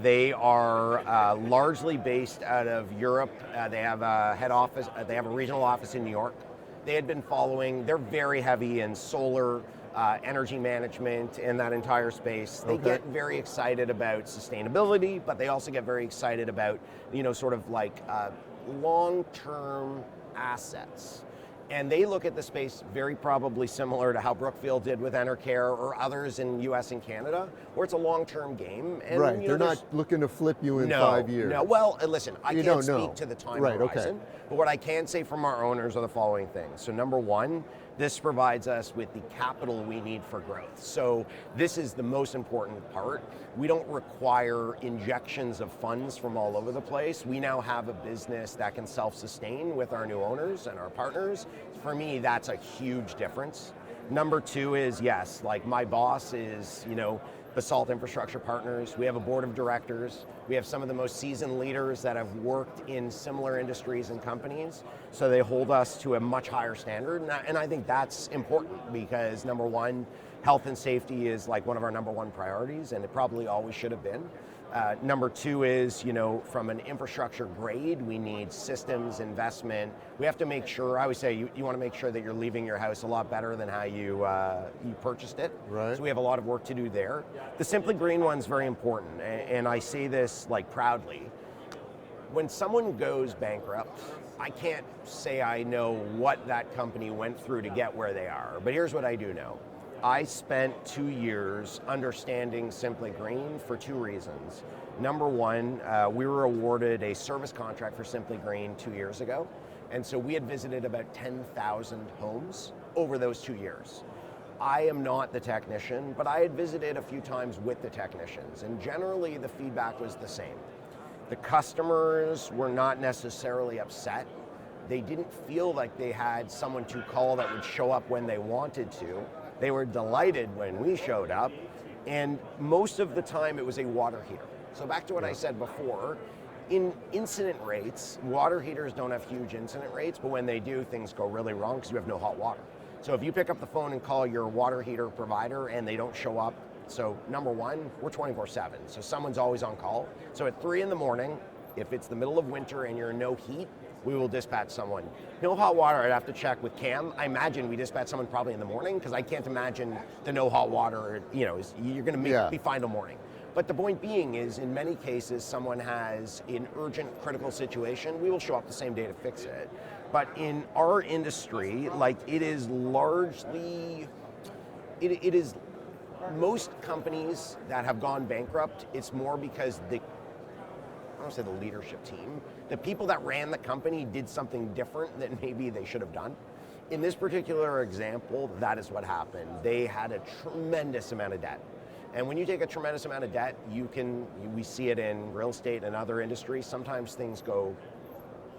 They are largely based out of Europe. They have a head office. They have a regional office in New York. They had been following. They're very heavy in solar. Energy management in that entire space. They get very excited about sustainability, but they also get very excited about, long-term assets. And they look at the space very probably similar to how Brookfield did with Enercare or others in US and Canada, where it's a long-term game. And, Right. They're not looking to flip you in 5 years. No, well, listen, I You can't don't know. speak to the time Right, horizon, okay. but what I can say from our owners are the following things. So number one, this provides us with the capital we need for growth. So this is the most important part. We don't require injections of funds from all over the place. We now have a business that can self-sustain with our new owners and our partners. For me, that's a huge difference. Number two is, yes, like my boss is, Basalt Infrastructure Partners. We have a board of directors. We have some of the most seasoned leaders that have worked in similar industries and companies. So they hold us to a much higher standard. And I think that's important because number one, health and safety is like one of our number one priorities, and it probably always should have been. Number two is, from an infrastructure grade, we need systems, investment. We have to make sure, I always say, you want to make sure that you're leaving your house a lot better than how you purchased it. Right. So we have a lot of work to do there. The Simply Green one's very important, and I say this proudly. When someone goes bankrupt, I can't say I know what that company went through to get where they are, but here's what I do know. I spent 2 years understanding Simply Green for 2 reasons. Number one, we were awarded a service contract for Simply Green 2 years ago, and so we had visited about 10,000 homes over those 2 years. I am not the technician, but I had visited a few times with the technicians, and generally the feedback was the same. The customers were not necessarily upset. They didn't feel like they had someone to call that would show up when they wanted to. They were delighted when we showed up, and most of the time it was a water heater. So back to what I said before, in incident rates, water heaters don't have huge incident rates, but when they do, things go really wrong because you have no hot water. So if you pick up the phone and call your water heater provider and they don't show up, so number one, we're 24/7, so someone's always on call. So at 3 in the morning, if it's the middle of winter and you're in no heat, we will dispatch someone. No hot water, I'd have to check with Cam. I imagine we dispatch someone probably in the morning because I can't imagine the no hot water, you're going to be fine till morning. But the point being is, in many cases, someone has an urgent, critical situation, we will show up the same day to fix it. But in our industry, it is largely, it is most companies that have gone bankrupt, it's more because I don't say the leadership team, the people that ran the company did something different than maybe they should have done. In this particular example, that is what happened. They had a tremendous amount of debt. And when you take a tremendous amount of debt, we see it in real estate and other industries, sometimes things go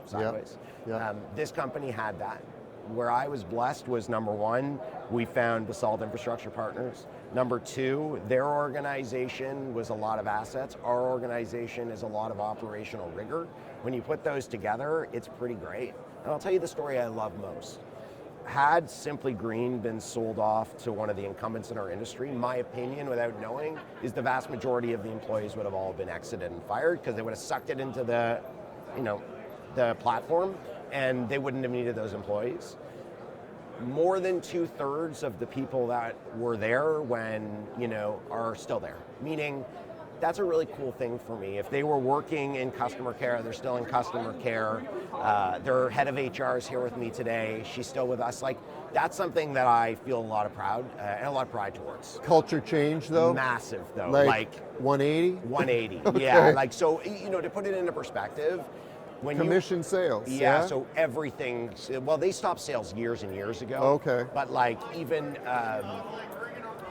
sideways. Yep. This company had that. Where I was blessed was, number one, we found Basalt Infrastructure Partners. Number two, their organization was a lot of assets. Our organization is a lot of operational rigor. When you put those together, it's pretty great. And I'll tell you the story I love most. Had Simply Green been sold off to one of the incumbents in our industry, my opinion, without knowing, is the vast majority of the employees would have all been exited and fired because they would have sucked it into the platform. and they wouldn't have needed those employees. More than 2/3 of the people that were there when, are still there. Meaning, that's a really cool thing for me. If they were working in customer care, they're still in customer care. Their head of HR is here with me today. She's still with us. Like, that's something that I feel a lot of pride towards. Culture change though? Massive though. Like 180? 180. Okay. Yeah. Like, so, to put it into perspective, when Commission sales. yeah, so everything, well, they stopped sales years and years ago. Okay. But like even,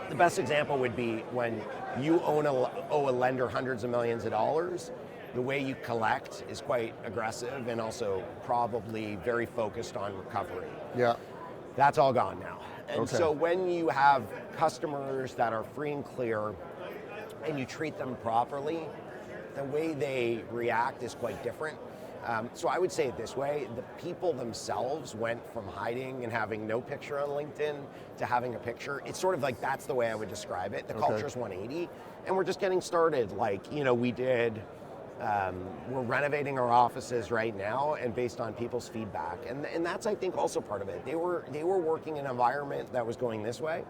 the best example would be when you owe a lender hundreds of millions of dollars, the way you collect is quite aggressive and also probably very focused on recovery. Yeah. That's all gone now. And Okay. so when you have customers that are free and clear and you treat them properly, the way they react is quite different. So I would say it this way, the people themselves went from hiding and having no picture on LinkedIn to having a picture. It's sort of like, that's the way I would describe it. The culture's 180, and we're just getting started. Like, we're renovating our offices right now, and based on people's feedback. And that's, I think, also part of it. They were working in an environment that was going this way,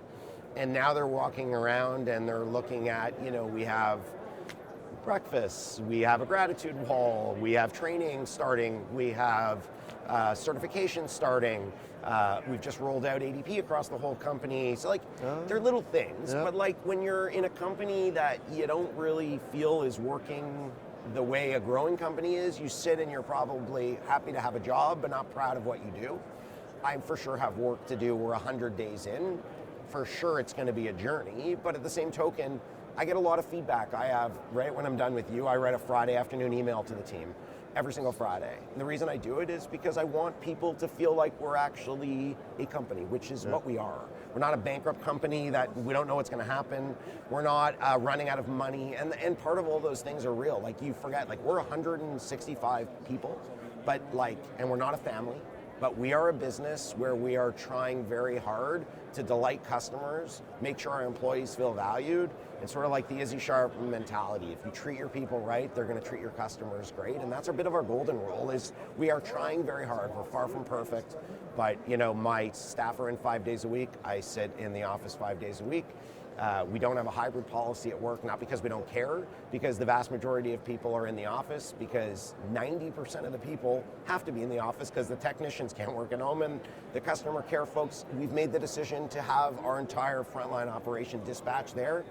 and now they're walking around and they're looking at, we have breakfasts, we have a gratitude wall, we have training starting, we have certification starting, we've just rolled out ADP across the whole company. So like, they're little things, but like when you're in a company that you don't really feel is working the way a growing company is, you sit and you're probably happy to have a job but not proud of what you do. I for sure have work to do. We're 100 days in. For sure it's going to be a journey, but at the same token, I get a lot of feedback. I have, right when I'm done with you, I write a Friday afternoon email to the team every single Friday. And the reason I do it is because I want people to feel like we're actually a company, which is what we are. We're not a bankrupt company that we don't know what's going to happen. We're not running out of money. And part of all those things are real. Like, you forget, like, we're 165 people, but like, and we're not a family, but we are a business where we are trying very hard to delight customers, make sure our employees feel valued. It's sort of like the Izzy Sharp mentality. If you treat your people right, they're going to treat your customers great. And that's a bit of our golden rule, is we are trying very hard. We're far from perfect, but my staff are in 5 days a week. I sit in the office 5 days a week. We don't have a hybrid policy at work, not because we don't care, because the vast majority of people are in the office, because 90% of the people have to be in the office because the technicians can't work at home, and the customer care folks, we've made the decision to have our entire frontline operation dispatch there.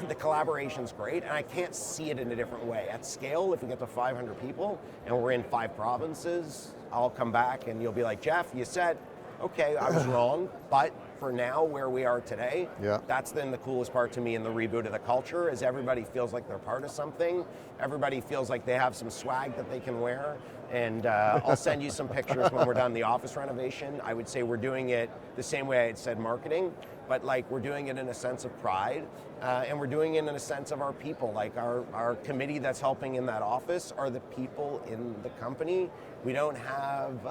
The collaboration's great, and I can't see it in a different way. At scale, if we get to 500 people and we're in 5 provinces, I'll come back and you'll be like, Jeff, you said, okay, I was wrong, but for now, where we are today, that's then the coolest part to me in the reboot of the culture, is everybody feels like they're part of something. Everybody feels like they have some swag that they can wear. And I'll send you some pictures when we're done the office renovation. I would say we're doing it the same way I had said marketing, but like, we're doing it in a sense of pride, and we're doing it in a sense of our people. Like, our committee that's helping in that office are the people in the company. We don't have,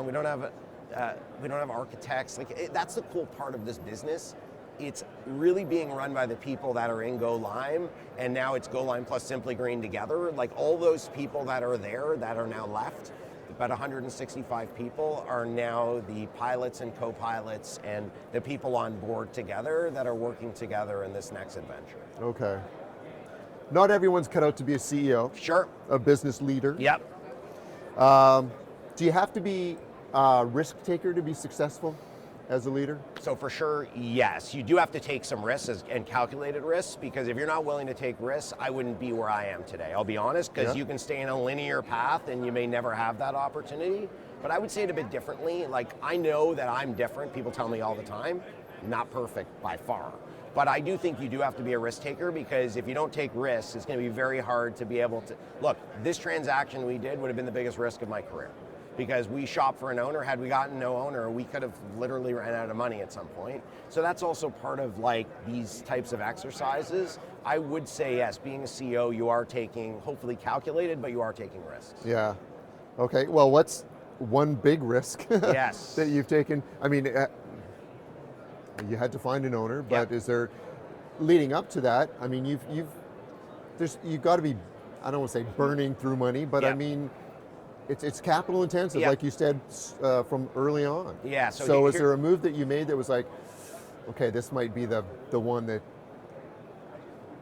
we don't have architects. Like, that's the cool part of this business. It's really being run by the people that are in Go Lime, and now it's Go Lime plus Simply Green together. Like, all those people that are there that are now left, about 165 people, are now the pilots and co-pilots and the people on board together that are working together in this next adventure. Okay. Not everyone's cut out to be a CEO. Sure. A business leader. Yep. Do you have to be a risk taker to be successful as a leader? So for sure, yes. You do have to take some risks and calculated risks, because if you're not willing to take risks, I wouldn't be where I am today. I'll be honest, because you can stay in a linear path and you may never have that opportunity. But I would say it a bit differently. Like, I know that I'm different. People tell me all the time. Not perfect by far. But I do think you do have to be a risk taker, because if you don't take risks, it's going to be very hard to be able to... Look, this transaction we did would have been the biggest risk of my career, because we shopped for an owner. Had we gotten no owner, we could have literally ran out of money at some point. So that's also part of like these types of exercises. I would say yes, being a CEO, you are taking, hopefully calculated, but you are taking risks. Yeah. Okay, well, what's one big risk Yes. that you've taken? I mean, you had to find an owner, but is there, leading up to that, I mean, you've got to be, I don't want to say burning through money, but I mean, it's capital intensive, Yeah. like you said from early on. Yeah, So is here- there a move that you made that was like, okay, this might be the one that,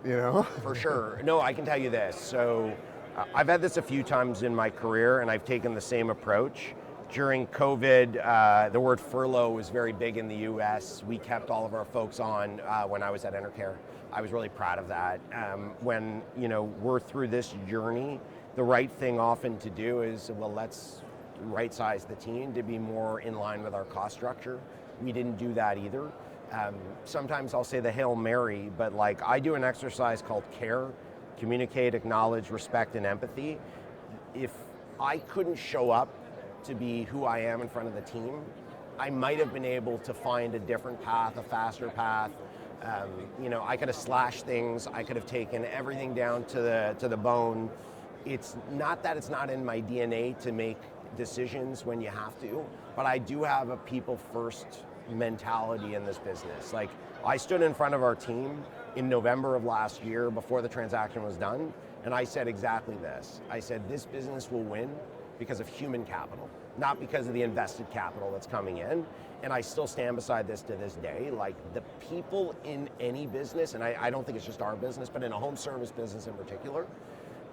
you know? For sure. No, I can tell you this. So I've had this a few times in my career, and I've taken the same approach. During COVID, the word furlough was very big in the US. We kept all of our folks on when I was at Enercare. I was really proud of that. When we're through this journey, the right thing often to do is, well, let's right size the team to be more in line with our cost structure. We didn't do that either. Sometimes I'll say the Hail Mary, but like I do an exercise called CARE, communicate, acknowledge, respect, and empathy. If I couldn't show up to be who I am in front of the team, I might have been able to find a different path, a faster path. I could have slashed things. I could have taken everything down to the bone. It's not that it's not in my DNA to make decisions when you have to, but I do have a people first mentality in this business. Like I stood in front of our team in November of last year before the transaction was done, and I said exactly this. I said this business will win because of human capital, not because of the invested capital that's coming in. And I still stand beside this to this day. Like the people in any business, and I don't think it's just our business, but in a home service business in particular,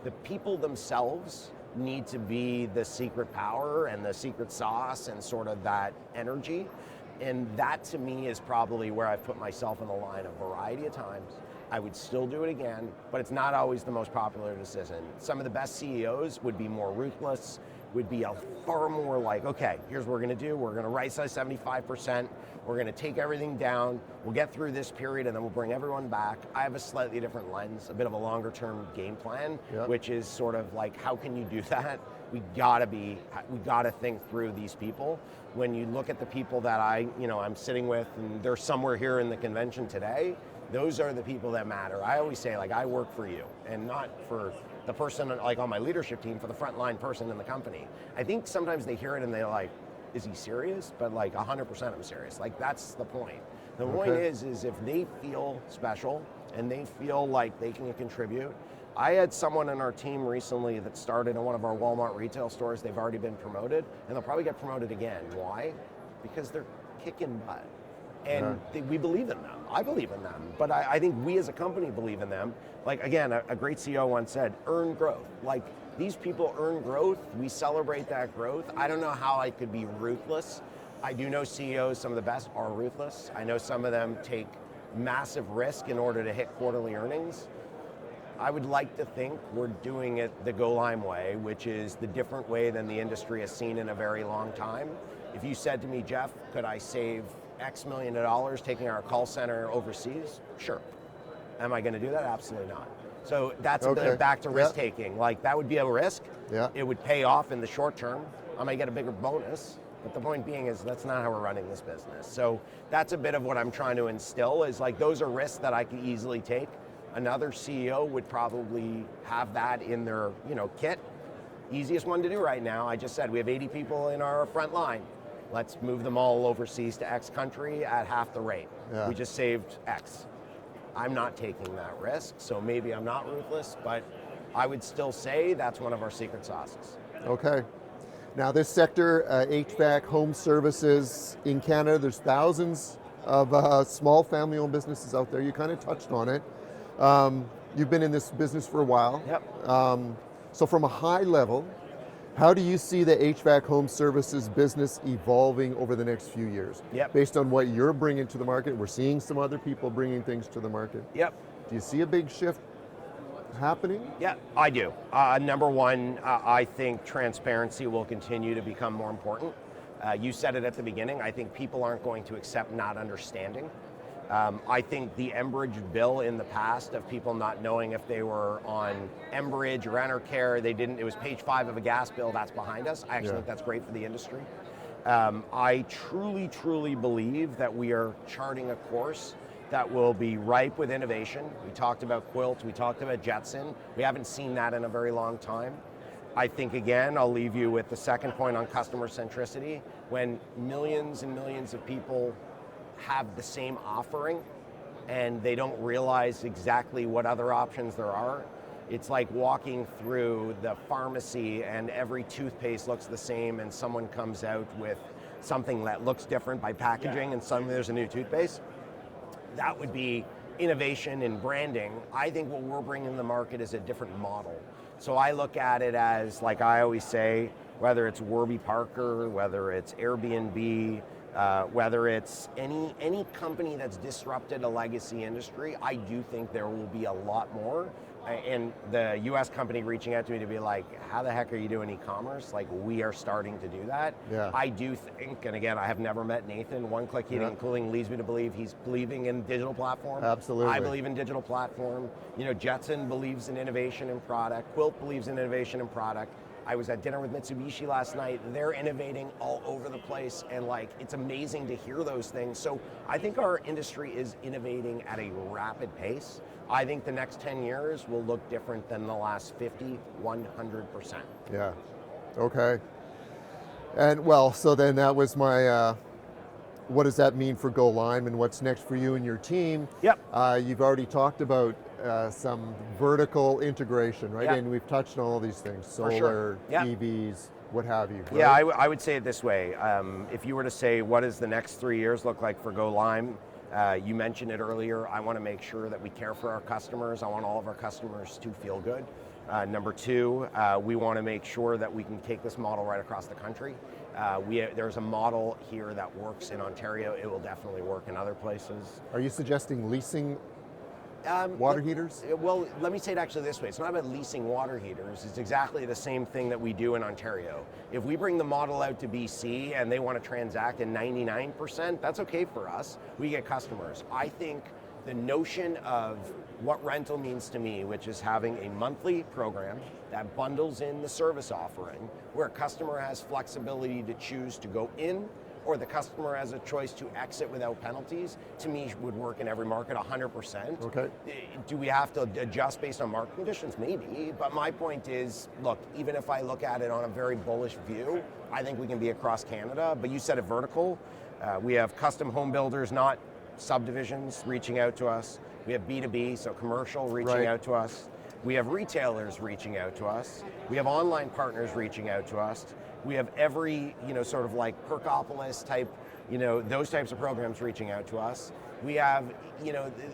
the people themselves need to be the secret power and the secret sauce and sort of that energy. And that to me is probably where I've put myself in the line a variety of times. I would still do it again, but it's not always the most popular decision. Some of the best CEOs would be more ruthless, would be a far more like, okay, here's what we're gonna do. We're gonna right size 75%. We're gonna take everything down. We'll get through this period and then we'll bring everyone back. I have a slightly different lens, a bit of a longer term game plan, which is sort of like, how can you do that? We gotta think through these people. When you look at the people that I'm sitting with, and they're somewhere here in the convention today, those are the people that matter. I always say, like, I work for you, and not for the person like on my leadership team, for the frontline person in the company. I think sometimes they hear it and they're like, is he serious? But like 100% I'm serious. Like that's the point. The point is if they feel special and they feel like they can contribute. I had someone in our team recently that started in one of our Walmart retail stores. They've already been promoted, and they'll probably get promoted again. Why? Because they're kicking butt. And we believe in them. I believe in them. But I think we as a company believe in them. Like, again, a great CEO once said, earn growth. Like, these people earn growth. We celebrate that growth. I don't know how I could be ruthless. I do know CEOs, some of the best, are ruthless. I know some of them take massive risk in order to hit quarterly earnings. I would like to think we're doing it the Go Lime way, which is the different way than the industry has seen in a very long time. If you said to me, Jeff, could I save X million of dollars taking our call center overseas? Sure. Am I going to do that? Absolutely not. So that's a bit back to risk taking. Like that would be a risk. Yeah. It would pay off in the short term. I might get a bigger bonus. But the point being is that's not how we're running this business. So that's a bit of what I'm trying to instill is like those are risks that I can easily take. Another CEO would probably have that in their kit. Easiest one to do right now. I just said we have 80 people in our front line. Let's move them all overseas to X country at half the rate. Yeah. We just saved X. I'm not taking that risk, so maybe I'm not ruthless, but I would still say that's one of our secret sauces. Okay. Now this sector, HVAC, home services in Canada, there's thousands of small family-owned businesses out there. You kind of touched on it. You've been in this business for a while. Yep. So from a high level, how do you see the HVAC home services business evolving over the next few years? Yep. Based on what you're bringing to the market, we're seeing some other people bringing things to the market. Yep. Do you see a big shift happening? Yeah, I do. Number one, I think transparency will continue to become more important. You said it at the beginning. I think people aren't going to accept not understanding. I think the Enbridge bill in the past of people not knowing if they were on Enbridge or Enercare, they didn't, it was page 5 of a gas bill, that's behind us. I actually think that's great for the industry. I truly, truly believe that we are charting a course that will be ripe with innovation. We talked about Quilt, we talked about Jetson. We haven't seen that in a very long time. I think, again, I'll leave you with the second point on customer centricity. When millions and millions of people have the same offering and they don't realize exactly what other options there are, It's like walking through the pharmacy and every toothpaste looks the same and someone comes out with something that looks different by packaging and suddenly there's a new toothpaste. That would be innovation in branding. I think what we're bringing to the market is a different model. So I look at it as, like I always say, whether it's Warby Parker, whether it's Airbnb, whether it's any company that's disrupted a legacy industry, I do think there will be a lot more. And the US company reaching out to me to be like, how the heck are you doing e-commerce? Like, we are starting to do that. Yeah. I do think, and again, I have never met Nathan. One Click Heating and Cooling leads me to believe he's believing in digital platform. Absolutely. I believe in digital platform. You know, Jetson believes in innovation in product. Quilt believes in innovation in product. I was at dinner with Mitsubishi last night. They're innovating all over the place, and like, it's amazing to hear those things. So I think our industry is innovating at a rapid pace. I think the next 10 years will look different than the last 50, 100%. Yeah, okay. And well, so then that was my, what does that mean for Go Lime and what's next for you and your team? Yep. You've already talked about some vertical integration, right? Yep. And we've touched on all these things, solar, sure. Yep. EVs, what have you. Right? Yeah, I would say it this way. If you were to say, what does the next 3 years look like for Go Lime? You mentioned it earlier. I want to make sure that we care for our customers. I want all of our customers to feel good. Number two, we want to make sure that we can take this model right across the country. There's a model here that works in Ontario. It will definitely work in other places. Are you suggesting leasing water heaters? Well, let me say it actually this way. It's not about leasing water heaters. It's exactly the same thing that we do in Ontario. If we bring the model out to BC and they want to transact in 99%, that's okay for us. We get customers. I think the notion of what rental means to me, which is having a monthly program that bundles in the service offering, where a customer has flexibility to choose to go in, or the customer has a choice to exit without penalties, to me would work in every market 100%. Okay. Do we have to adjust based on market conditions? Maybe, but my point is, look, even if I look at it on a very bullish view, I think we can be across Canada, but you said it vertical. We have custom home builders, not subdivisions, reaching out to us. We have B2B, so commercial reaching out to us. We have retailers reaching out to us. We have online partners reaching out to us. We have every, sort of like Perkopolis type, those types of programs reaching out to us. We have,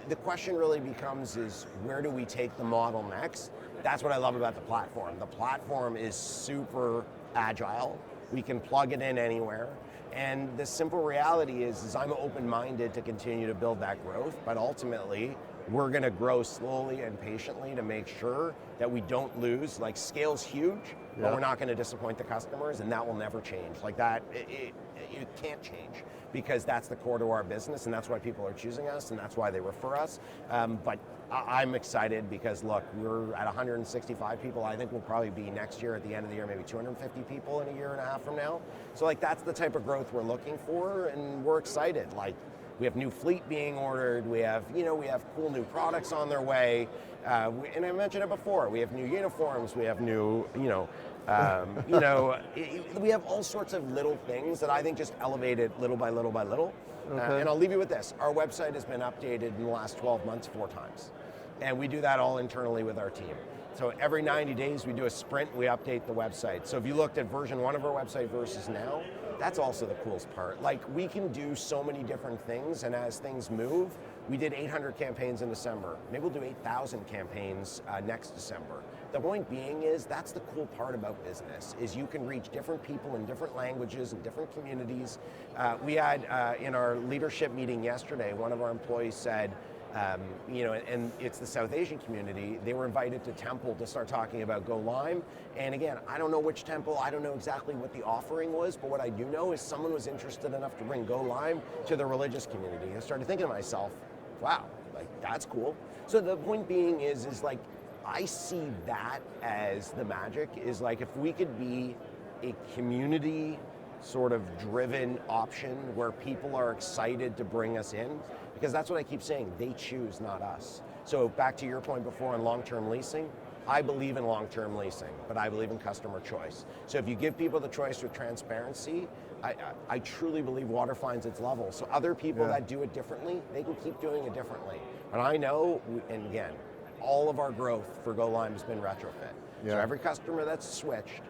the question really becomes is, where do we take the model next? That's what I love about the platform. The platform is super agile. We can plug it in anywhere. And the simple reality is I'm open-minded to continue to build that growth, but ultimately, we're going to grow slowly and patiently to make sure that we don't lose. Like, scale's huge, but we're not going to disappoint the customers, and that will never change. Like that, it can't change, because that's the core to our business, and that's why people are choosing us, and that's why they refer us. But I'm excited because, look, we're at 165 people. I think we'll probably be next year at the end of the year, maybe 250 people in a year and a half from now. So, like, that's the type of growth we're looking for, and we're excited. Like, we have new fleet being ordered. We have, we have cool new products on their way. And I mentioned it before. We have new uniforms. We have new, we have all sorts of little things that I think just elevate it little by little by little. Okay. And I'll leave you with this. Our website has been updated in the last 12 months 4 times. And we do that all internally with our team. So every 90 days we do a sprint, we update the website. So if you looked at version 1 of our website versus now, that's also the coolest part. Like, we can do so many different things, and as things move, we did 800 campaigns in December. Maybe we'll do 8,000 campaigns next December. The point being is, that's the cool part about business, is you can reach different people in different languages and different communities. We had, in our leadership meeting yesterday, one of our employees said, and it's the South Asian community, they were invited to Temple to start talking about Go Lime. And again, I don't know which temple, I don't know exactly what the offering was, but what I do know is someone was interested enough to bring Go Lime to the religious community. I started thinking to myself, wow, like, that's cool. So the point being is like, I see that as the magic, is like, if we could be a community sort of driven option where people are excited to bring us in, because that's what I keep saying, they choose, not us. So back to your point before on long-term leasing, I believe in long-term leasing, but I believe in customer choice. So if you give people the choice with transparency, I truly believe water finds its level. So other people that do it differently, they can keep doing it differently. But I know, and again, all of our growth for Go Lime has been retrofit. So Yeah. every customer that's switched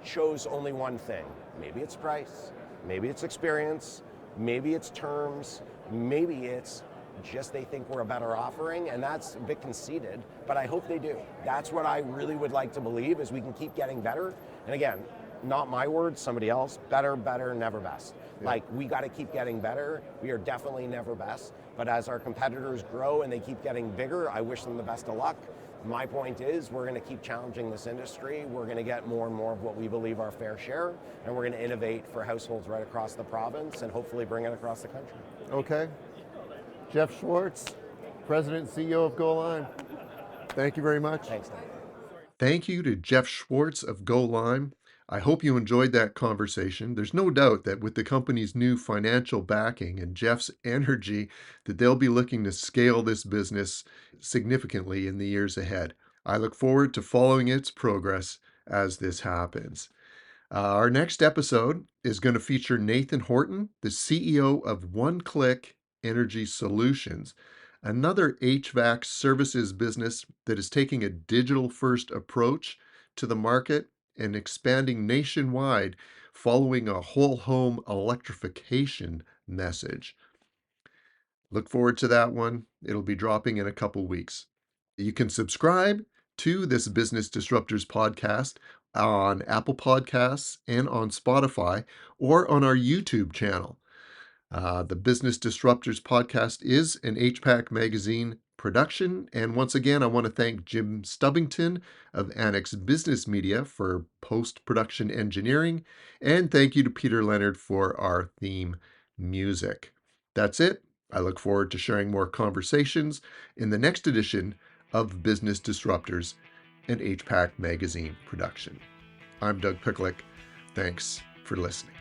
chose only one thing. Maybe it's price, maybe it's experience, maybe it's terms, maybe it's just they think we're a better offering, and that's a bit conceited, but I hope they do. That's what I really would like to believe, is we can keep getting better. And again, not my words, somebody else, better, never best. Yeah. Like, we got to keep getting better. We are definitely never best, but as our competitors grow and they keep getting bigger, I wish them the best of luck. My point is, we're going to keep challenging this industry. We're going to get more and more of what we believe our fair share, and we're going to innovate for households right across the province and hopefully bring it across the country. Okay. Jeff Schwartz, President and CEO of Go Lime. Thank you very much. Thanks, Dan. Thank you to Jeff Schwartz of Go Lime. I hope you enjoyed that conversation. There's no doubt that with the company's new financial backing and Jeff's energy, that they'll be looking to scale this business significantly in the years ahead. I look forward to following its progress as this happens. Our next episode is going to feature Nathan Horton, the CEO of One Click Energy Solutions, another HVAC services business that is taking a digital first approach to the market and expanding nationwide following a whole home electrification message. Look forward to that one. It'll be dropping in a couple weeks. You can subscribe to this Business Disruptors podcast on Apple Podcasts and on Spotify, or on our YouTube channel. The Business Disruptors podcast is an HPAC magazine production. And once again, I want to thank Jim Stubbington of Annex Business Media for post-production engineering. And thank you to Peter Leonard for our theme music. That's it. I look forward to sharing more conversations in the next edition of Business Disruptors, an HPAC magazine production. I'm Doug Picklick. Thanks for listening.